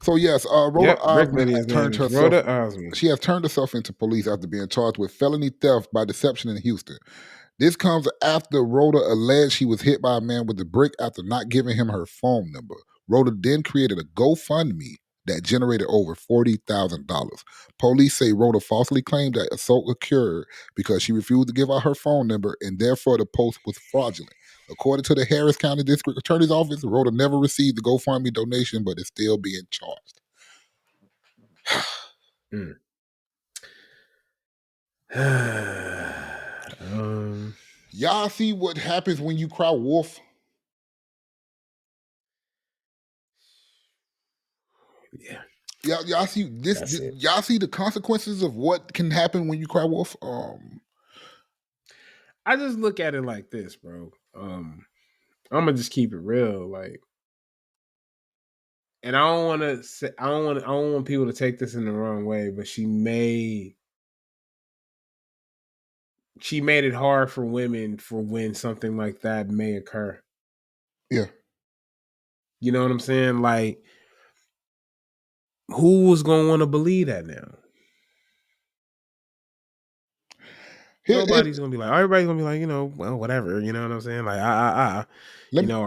So, yes, Rhoda Osmond has turned herself, Rhoda Osmond. She has turned herself into police after being charged with felony theft by deception in Houston. This comes after Rhoda alleged she was hit by a man with a brick after not giving him her phone number. Rhoda then created a GoFundMe that generated over $40,000. Police say Rhoda falsely claimed that assault occurred because she refused to give out her phone number, and therefore the post was fraudulent. According to the Harris County District Attorney's Office, Rhoda never received the GoFundMe donation, but is still being charged. Y'all see what happens when you cry wolf? Yeah. Y'all see this? Y'all see the consequences of what can happen when you cry wolf? I just look at it like this, bro. I'm gonna just keep it real, like, and I don't want to say, I don't want people to take this in the wrong way, but she made it hard for women for when something like that may occur. Yeah. You know what I'm saying? Like, who was gonna want to believe that now? Nobody's gonna be like, everybody's gonna be like, well, whatever, you know what I'm saying? Like, are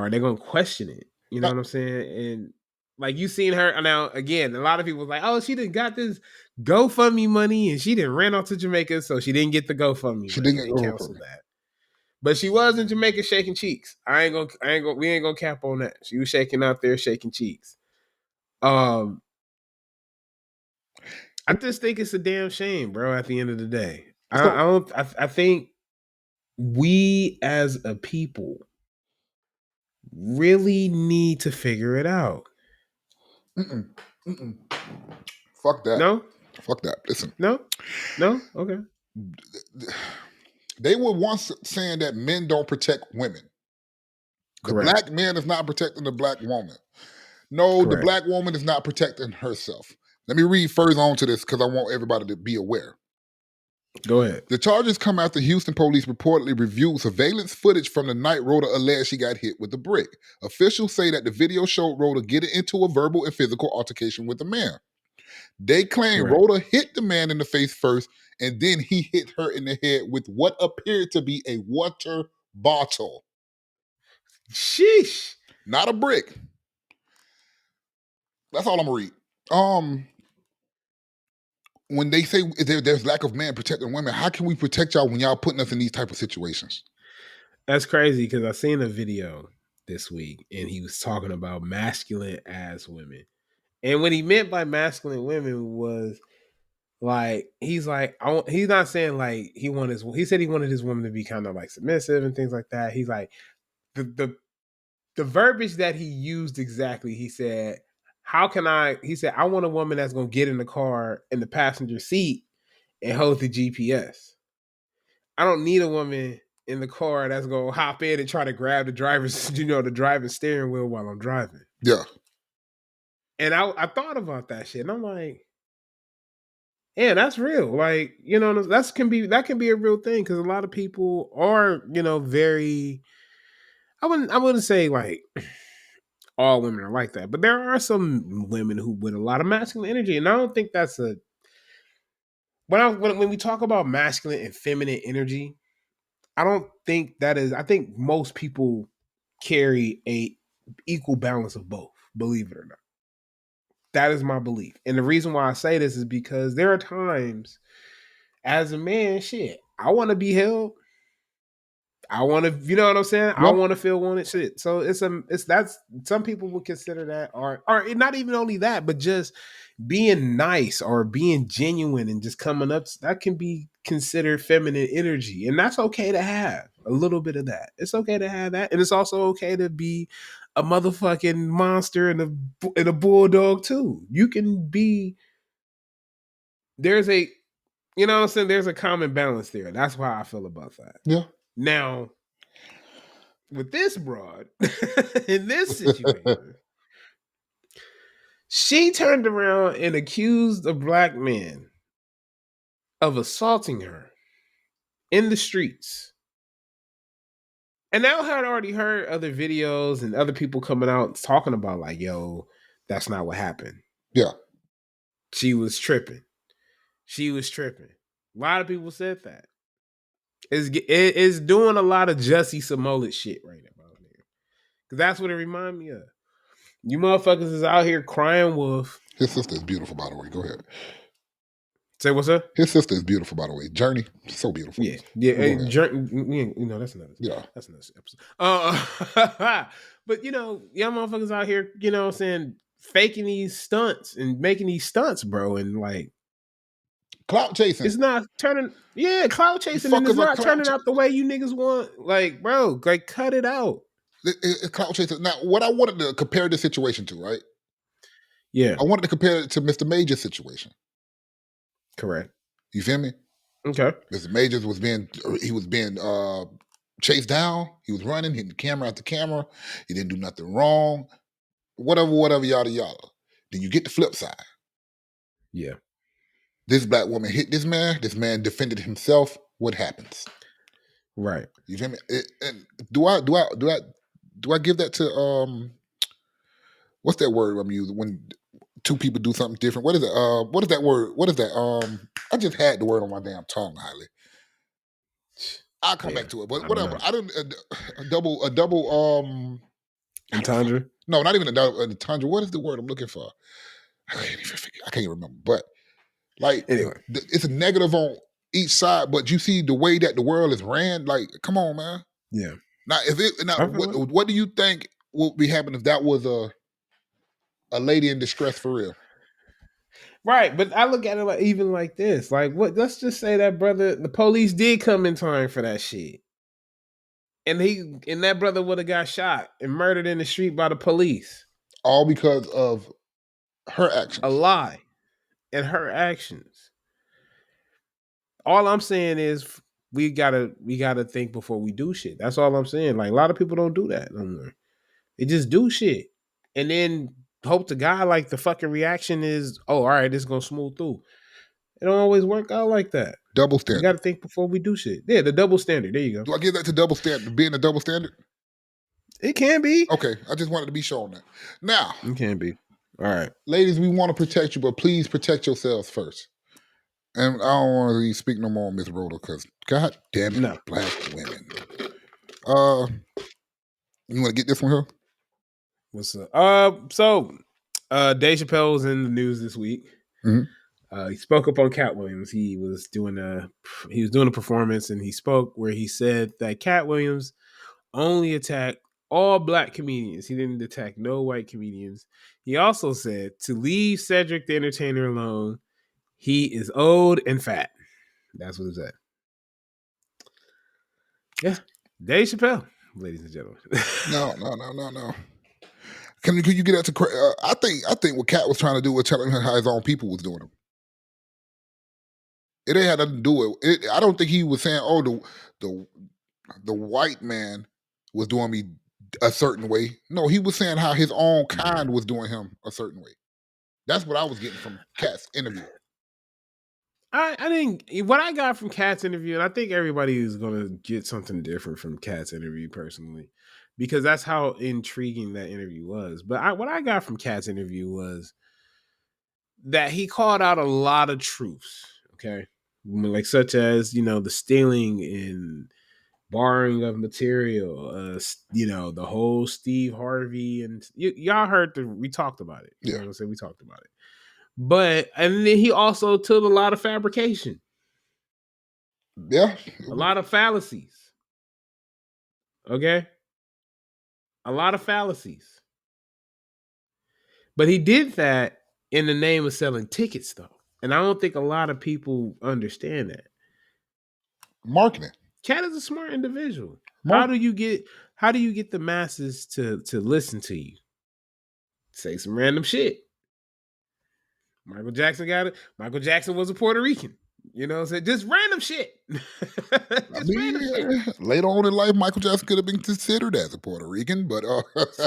they gonna question it? You know what I'm saying? And like you seen her now again, a lot of people was like, oh, she didn't got this GoFundMe money and she didn't ran off to Jamaica, so she didn't get the GoFundMe money. They canceled that. But she was in Jamaica shaking cheeks. We ain't gonna cap on that. She was shaking out there, shaking cheeks. I just think it's a damn shame, bro. At the end of the day, I think we as a people really need to figure it out. Fuck that. No? Fuck that. Listen. No? Okay. They were once saying that men don't protect women. Correct. The black man is not protecting the black woman. No, correct. The black woman is not protecting herself. Let me read further on to this because I want everybody to be aware. Go ahead. The charges come after Houston police reportedly reviewed surveillance footage from the night Rhoda alleged she got hit with a brick. Officials say that the video showed Rhoda getting into a verbal and physical altercation with a man. They claim Rhoda hit the man in the face first, and then he hit her in the head with what appeared to be a water bottle. Sheesh. Not a brick. That's all I'm going to read. When they say there's lack of men protecting women, how can we protect y'all when y'all putting us in these type of situations? That's crazy because I seen a video this week and he was talking about masculine as women. And what he meant by masculine women was like, he's not saying like he said he wanted his woman to be kind of like submissive and things like that. He's like, the verbiage that he used exactly, he said, I want a woman that's going to get in the car in the passenger seat and hold the GPS. I don't need a woman in the car that's going to hop in and try to grab the driver's steering wheel while I'm driving. Yeah. And I thought about that shit and I'm like, yeah, that's real. Like, that can be a real thing because a lot of people are, very, I wouldn't say like all women are like that, but there are some women who with a lot of masculine energy, and I don't think that's when we talk about masculine and feminine energy, I don't think that is. I think most people carry a equal balance of both. Believe it or not, that is my belief, and the reason why I say this is because there are times, as a man, shit, I want to be held. I want to, you know what I'm saying? Yep. I want to feel wanted shit. So that's some people would consider that, or not even only that, but just being nice or being genuine and just coming up, that can be considered feminine energy. And that's okay to have a little bit of that. It's okay to have that. And it's also okay to be a motherfucking monster and a bulldog too. You can be, there's a common balance there. That's why I feel about that. Yeah. Now, with this broad, in this situation, she turned around and accused a black man of assaulting her in the streets. And now I had already heard other videos and other people coming out talking about like, yo, that's not what happened. Yeah. She was tripping. A lot of people said that. It's doing a lot of Jussie Smollett shit right now. Because that's what it reminded me of. You motherfuckers is out here crying wolf. His sister is beautiful, by the way. Go ahead. Say what's up? His sister is beautiful, by the way. Journey, so beautiful. Yeah. Journey, that's another. Yeah, that's another episode. But y'all motherfuckers out here, what I'm saying, faking these stunts and making these stunts, bro, and like clout chasing. It's not turning. Yeah, clout chasing, and it's not turning out the way you niggas want. Like, bro, like cut it out. It's clout chasing. Now, what I wanted to compare this situation to, right? Yeah, I wanted to compare it to Mr. Major's situation. Correct. You feel me? Okay. Mr. Majors was being chased down. He was running, hitting camera after camera. He didn't do nothing wrong. Whatever, yada yada. Then you get the flip side. Yeah. This black woman hit this man. This man defended himself. What happens? Right. You feel me? And do I give that to what's that word I'm using when two people do something different. What is it? What is that word? What is that? I just had the word on my damn tongue, Highly. I'll come back to it, but whatever. I don't a double entendre. No, not even a double entendre. What is the word I'm looking for? I can't even remember. But like, anyway, it's a negative on each side. But you see the way that the world is ran. Like, come on, man. Yeah. Now, what do you think would be happening if that was a lady in distress for real? Right, but I look at it like even like this. Like, what? Let's just say that brother, the police did come in time for that shit, and that brother would have got shot and murdered in the street by the police, all because of her actions. A lie, and her actions. All I'm saying is we gotta think before we do shit. That's all I'm saying. Like, a lot of people don't do that no more. They just do shit, and then hope to God like the fucking reaction is, oh, all right, this is gonna smooth through. It don't always work out like that. Double standard. You got to think before we do shit. Yeah, the double standard. There you go. Do I give that to double standard? Being a double standard? It can be. Okay, I just wanted to be shown that. Now, it can be. All right, ladies, we want to protect you, but please protect yourselves first. And I don't want to speak no more on Miss Rhoda because, God damn it, no. Black women. You want to get this one here? What's up? So, Dave Chappelle was in the news this week. Mm-hmm. He spoke up on Cat Williams. He was doing a performance, and he spoke where he said that Cat Williams only attacked all black comedians. He didn't attack no white comedians. He also said to leave Cedric the Entertainer alone. He is old and fat. That's what it said. Yeah, Dave Chappelle, ladies and gentlemen. No. Can you get that to? I think what Cat was trying to do was telling him how his own people was doing him. It ain't had nothing to do with it. I don't think he was saying, "Oh, the white man was doing me a certain way." No, he was saying how his own kind was doing him a certain way. That's what I was getting from Cat's interview. I think what I got from Cat's interview, and I think everybody is going to get something different from Cat's interview personally, because that's how intriguing that interview was. But what I got from Cat's interview was that he called out a lot of truths, okay? Like such as, the stealing and borrowing of material, the whole Steve Harvey, and y'all heard we talked about it. You know what I'm saying? We talked about it. And then he also took a lot of fabrication. Yeah. A lot of fallacies. Okay? A lot of fallacies. But he did that in the name of selling tickets, though. And I don't think a lot of people understand that. Marketing. Cat is a smart individual. How do you get the masses to listen to you? Say some random shit. Michael Jackson got it. Michael Jackson was a Puerto Rican. You know what I'm saying? Just random shit. Random shit. Later on in life, Michael Jackson could have been considered as a Puerto Rican, but I'm just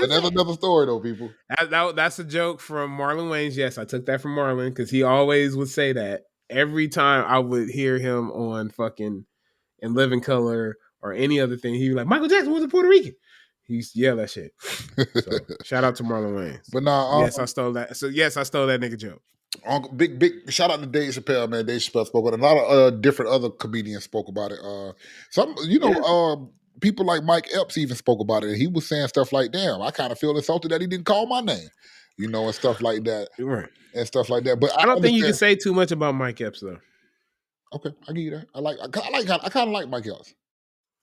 that's another story though, people. That's a joke from Marlon Wayans. Yes, I took that from Marlon because he always would say that every time I would hear him on fucking In Living Color or any other thing. He'd be like, Michael Jackson was a Puerto Rican. He used to yell that shit. So, shout out to Marlon Wayans. But now, yes, I stole that. So yes, I stole that nigga joke. Big shout out to Dave Chappelle, man. Dave Chappelle spoke about it. A lot of different other comedians spoke about it. People like Mike Epps even spoke about it. And he was saying stuff like, "Damn, I kind of feel insulted that he didn't call my name," and stuff like that. Right. And stuff like that. But I don't think you can say too much about Mike Epps though. Okay, I give you that. I kind of like Mike Epps.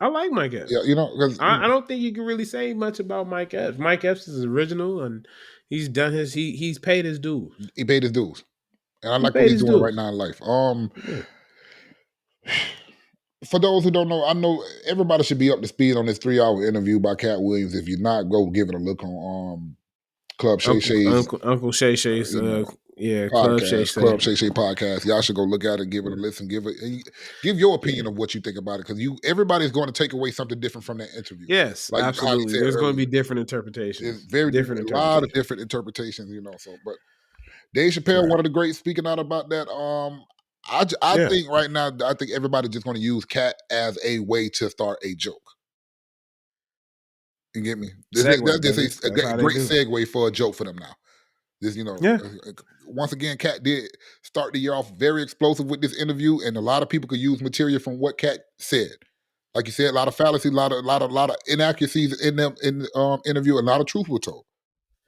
I like Mike Epps. Yeah, because I don't think you can really say much about Mike Epps. Mike Epps is original, and he's done he's paid his dues. He paid his dues, and I like what he's doing right now in life. For those who don't know, I know everybody should be up to speed on this 3-hour interview by Cat Williams. If you're not, go give it a look on Club Shay Shay's Uncle Shay Shay's Club Shay Shay podcast. Y'all should go look at it, give it a listen, give your opinion of what you think about it, because everybody's going to take away something different from that interview. Yes, like absolutely. There's going to be different interpretations. It's very different. A lot of different interpretations, So, but Dave Chappelle, one of the greats, speaking out about that. I think right now, I think everybody's just going to use Cat as a way to start a joke. You get me? Segue, That's baby. just a That's how they great do. segue for a joke for them now. This, Yeah. Once again, Cat did start the year off very explosive with this interview, and a lot of people could use material from what Cat said. Like you said, a lot of fallacy, a lot of inaccuracies in them in interview, a lot of truth was told.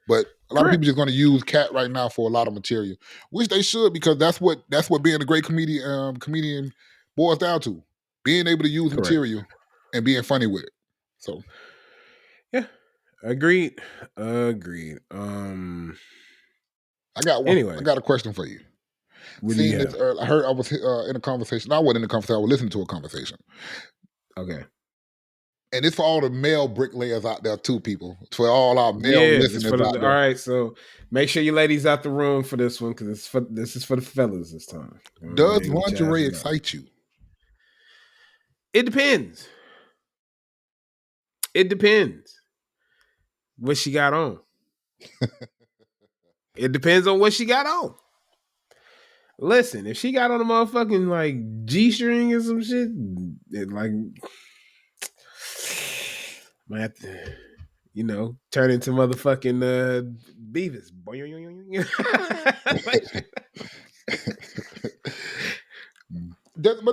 But a lot of people just going to use Cat right now for a lot of material, which they should, because that's what being a great comedian boils down to: being able to use material and being funny with it. So, yeah, agreed. I got one. Anyway, I got a question for you. Seeing this earlier, I heard I was in a conversation. I wasn't in a conversation. I was listening to a conversation. Okay. And it's for all the male bricklayers out there too, people. For all our male listeners out there. All right, so make sure you ladies out the room for this one, because this is for the fellas this time. Does lingerie excite you? It depends. It depends what she got on. It depends on what she got on. Listen, if she got on a motherfucking like G-string or some shit, it like might have to, turn into motherfucking Beavis. But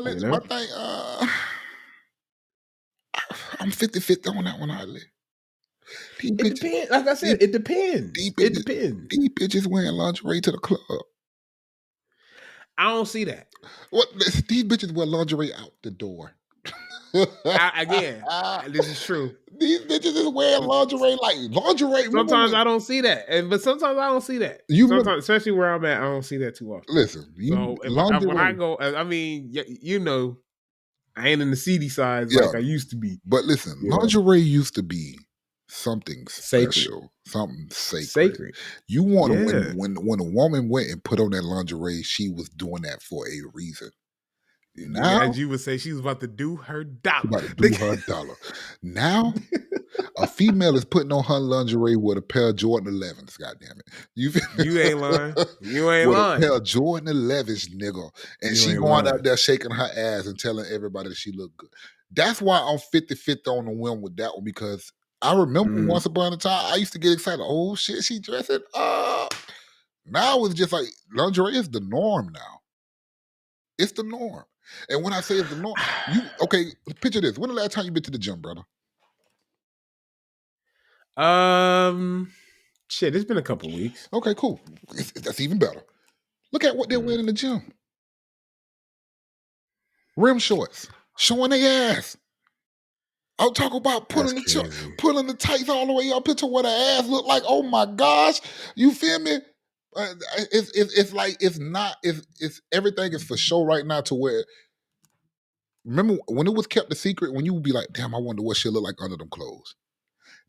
listen, my thing, I'm 50-50 on that one, hardly. It depends. Like I said, it depends. It depends. These bitches wearing lingerie to the club. I don't see that. What? These bitches wear lingerie out the door. Again, this is true. These bitches is wearing lingerie like lingerie. Sometimes I don't see that, but sometimes I don't see that. Sometimes, especially where I'm at, I don't see that too often. Listen, when I go, I mean, I ain't in the seedy side like I used to be. But listen, lingerie used to be something special, something sacred. You want to when a woman went and put on that lingerie, she was doing that for a reason. Now, as you would say, she was about to do her dollar. Now, a female is putting on her lingerie with a pair of Jordan 11s. Goddamn it, you ain't lying. You ain't lying. A pair of Jordan 11s, nigga, and she going out there shaking her ass and telling everybody that she look good. That's why I'm 50-50 on the win with that one, because I remember once upon a time I used to get excited. Oh shit, she dressing up. Now it's just like lingerie is the norm now. It's the norm. And when I say it's the norm, picture this. When the last time you been to the gym, brother? Shit, it's been a couple weeks. Okay, cool. That's even better. Look at what they're wearing in the gym. Rim shorts, showing their ass. I'll talk about pulling the tights all the way up into what her ass look like. Oh my gosh, you feel me? It's like it's everything is for show right now. To where, remember when it was kept a secret, when you would be like, damn, I wonder what she'll look like under them clothes.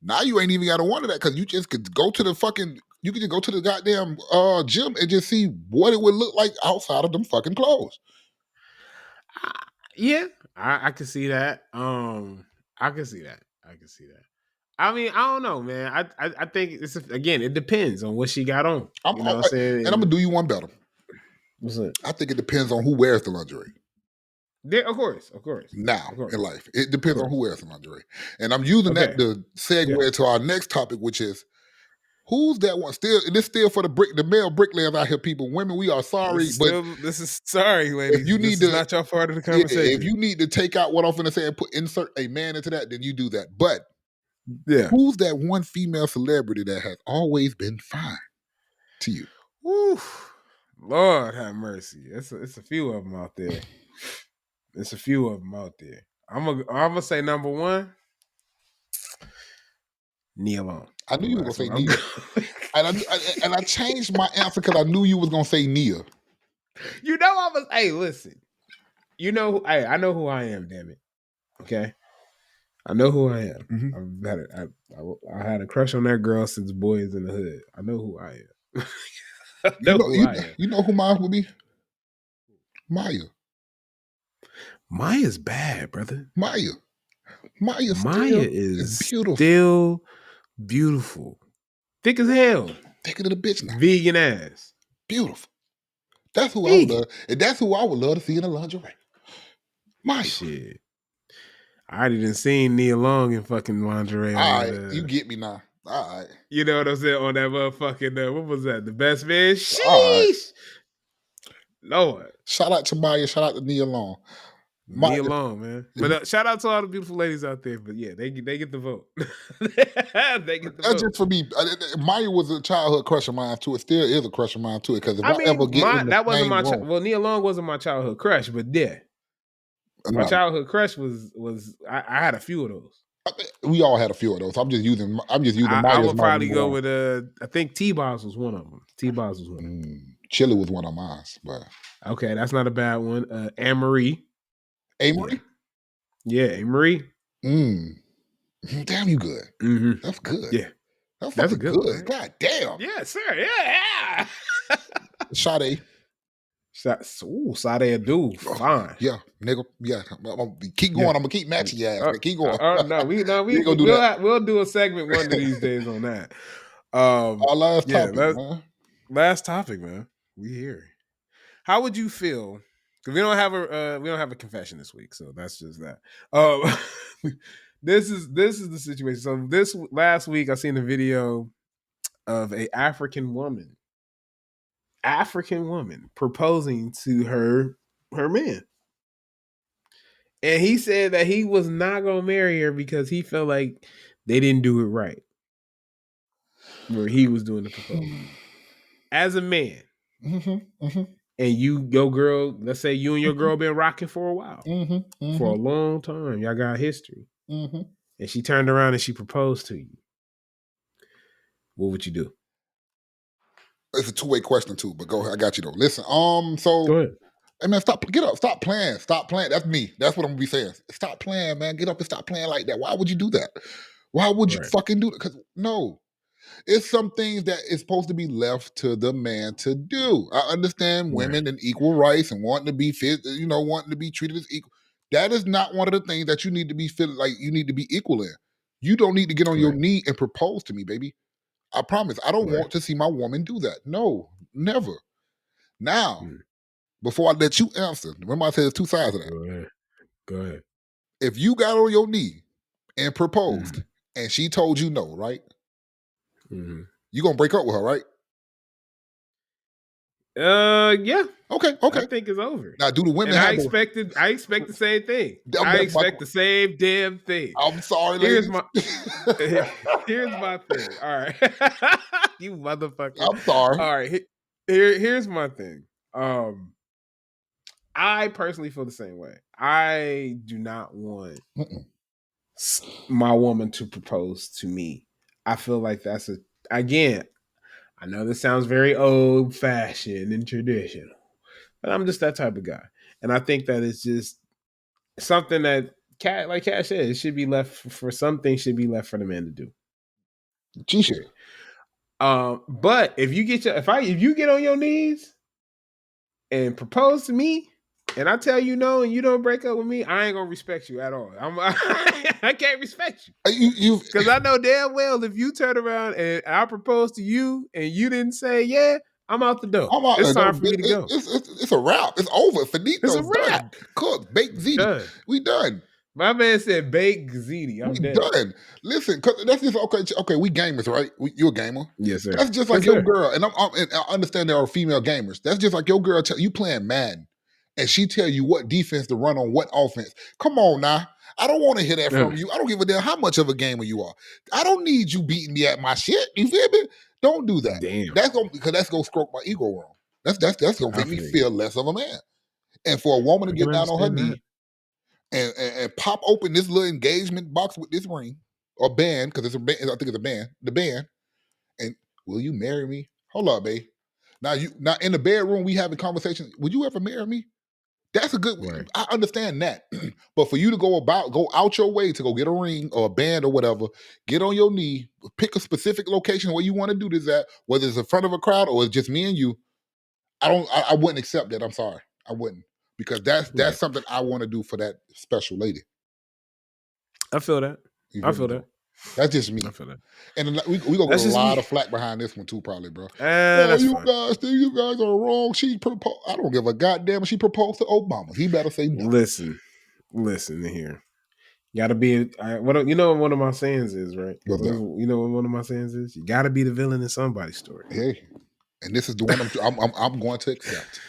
Now you ain't even got to wonder that, because you just could go to the goddamn gym and just see what it would look like outside of them fucking clothes. Yeah, I can see that. I can see that. I mean, I don't know, man. I think it depends on what she got on. You know what I'm saying? And I'm gonna do you one better. What's that? I think it depends on who wears the lingerie. Yeah, of course. Now, in life, it depends on who wears the lingerie. And I'm using that to segue to our next topic, which is, who's that one? This still for the male bricklayers out here, people. Women, we are sorry, this is sorry, ladies. This is not your part of the conversation. If you need to insert a man into that, then you do that. But who's that one female celebrity that has always been fine to you? Woo. Lord have mercy. It's a few of them out there. I'm gonna say number one, Nia Long. I knew you were gonna say Nia, and I changed my answer because I knew you was gonna say Nia. Hey, listen. I know who I am. Damn it. Okay, I know who I am. Mm-hmm. I had a crush on that girl since Boys in the Hood. I know who I am. I am. You know who mine would be? Maya. Maya's bad, brother. Maya is beautiful. Still beautiful. Thick as hell. Thicker than a bitch now. Vegan ass. Beautiful. That's who I would love. And that's who I would love to see in a lingerie. Maya. Shit. I already done seen Nia Long in fucking lingerie on All that. right, you get me now. All right. You know what I'm saying? On that motherfucking, what was that? The Best Man? All right. Sheesh. Lord. Shout out to Maya. Shout out to Nia Long. Nia Long, man. But shout out to all the beautiful ladies out there. But yeah, they get the vote. They get the That's vote. just for me. Maya was a childhood crush of mine too. It still is a crush of mine too. Because if I ever get in the that wasn't same my room, well, Nia Long wasn't my childhood crush, but yeah. My childhood crush was I had a few of those. We all had a few of those. I'm just using Maya I as would my probably go one. with I think T-Boz was one of them. T-Boz was one of them. Chili was one of mine, but okay, that's not a bad one. Anne Marie. Amory? Yeah, Anne Marie. Damn, you good. Mm-hmm. That's good. Yeah. That's a good one, right? God damn. Yeah, sir. Yeah. Sade. Sade do. Fine. Yeah, nigga. Yeah. Keep going. I'm gonna keep matching your ass. Keep going. We'll do a segment one of these days on that. Our last topic, man. Last topic, man. We here. How would you feel? Because we don't have a confession this week, so that's just that. This is the situation. So this last week, I seen a video of a African woman proposing to her man, and he said that he was not gonna marry her because he felt like they didn't do it right, where he was doing the proposal. As a man, and your girl, let's say you and your girl been rocking for a while, for a long time, y'all got history, and she turned around and she proposed to you. What would you do? It's a two-way question too, but go ahead. I got you though. Listen, so go ahead. Hey man, get up, stop playing. That's me. That's what I'm gonna be saying. Stop playing, man. Get up and stop playing like that. Why would you do that? Why would you fucking do that? Because no. It's some things that is supposed to be left to the man to do. I understand women and equal rights and wanting to be fit, wanting to be treated as equal. That is not one of the things that you need to be feeling like you need to be equal in. You don't need to get on your knee and propose to me, baby. I promise. I don't want to see my woman do that. No, never. Now, before I let you answer, remember I said there's two sides of that. Go ahead. If you got on your knee and proposed and she told you no, right? You gonna break up with her, right? Yeah. Okay. I think it's over. Now, do the women? I expect the same thing. I expect the same damn thing. I'm sorry. Here's my thing. All right, you motherfucker. I'm sorry. All right, here's my thing. I personally feel the same way. I do not want my woman to propose to me. I feel like that's again, I know this sounds very old fashioned and traditional, but I'm just that type of guy. And I think that it's just something that like Cash said, it should be left for something should be left for the man to do. Jesus. But if you get if you get on your knees and propose to me, and I tell you no, and you don't break up with me, I ain't gonna respect you at all. I can't respect you because I know damn well if you turn around and I propose to you and you didn't say yeah, I'm out the door. It's time for me to go. It's a wrap. It's over. Finito. It's a wrap. Cook, baked ziti. We done. My man said baked ziti. I'm dead. Done. Listen, cause that's just okay. We gamers, right? You're a gamer. Yes, sir. That's just like your girl, and I understand there are female gamers. That's just like your girl. You playing Madden. And she tell you what defense to run on what offense. Come on now. I don't want to hear that from you. I don't give a damn how much of a gamer you are. I don't need you beating me at my shit. You feel me? Don't do that. Damn. That's gonna stroke my ego wrong. That's gonna make me feel less of a man. And for a woman to get down on her knee and pop open this little engagement box with this ring or band, because it's a band, I think it's a band, the band, and will you marry me? Hold up, babe. Now in the bedroom we having conversations. Would you ever marry me? That's a good way. I understand that. But for you to go out your way to go get a ring or a band or whatever, get on your knee, pick a specific location where you want to do this at, whether it's in front of a crowd or it's just me and you, I wouldn't accept that. I'm sorry. I wouldn't. Because that's something I want to do for that special lady. I feel that. That's just me. I feel that. And we gonna get a lot of flack behind this one too, probably, bro. You guys are wrong. She proposed. I don't give a goddamn if she proposed to Obama. He better say no. Listen here. Gotta be. You know what one of my sayings is, right? What's that? You know what one of my sayings is? You gotta be the villain in somebody's story. Hey, and this is the one I'm going to accept.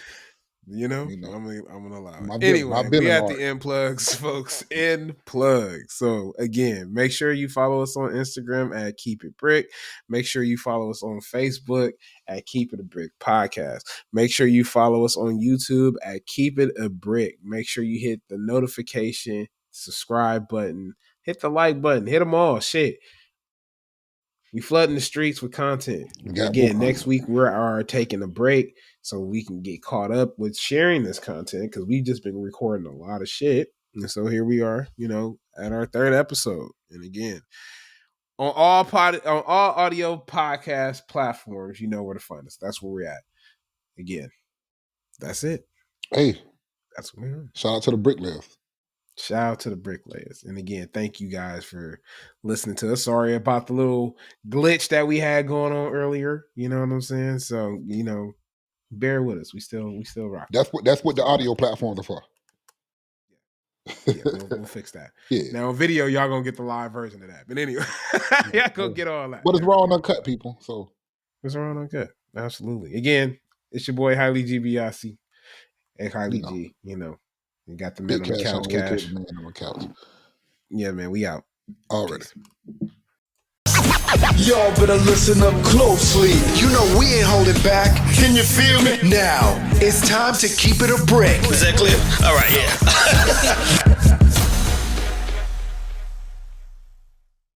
You know? You know. I'm gonna allow it. My Anyway, we villain at art. the end plugs, folks. End plugs. So again, make sure you follow us on Instagram at Keep It Brick. Make sure you follow us on Facebook at Keep It a Brick Podcast. Make sure you follow us on YouTube at Keep It a Brick. Make sure you hit the notification, subscribe button, hit the like button, hit them all. Shit. We flooding the streets with content. Again, next week we are taking a break so we can get caught up with sharing this content because we've just been recording a lot of shit. And so here we are, at our third episode. And again, on all audio podcast platforms, you know where to find us. That's where we're at. Again, that's it. Hey, that's what we're. Shout out to the bricklayers. Shout out to the bricklayers. And again, thank you guys for listening to us. Sorry about the little glitch that we had going on earlier. You know what I'm saying? So, bear with us. We still rock. That's what the audio platforms are for. Yeah, we'll fix that. Yeah. Now on video, y'all gonna get the live version of that. But anyway, y'all gonna get all that. But it's raw and uncut, people. So it's raw and uncut. Absolutely. Again, it's your boy Highly GBIC and Highly G. You got the man on the couch, Cash. Man on the couch. Yeah, man, we out already. Y'all better listen up closely. You know we ain't holding back. Can you feel me? Now, it's time to keep it a brick. Is that clear? All right, yeah.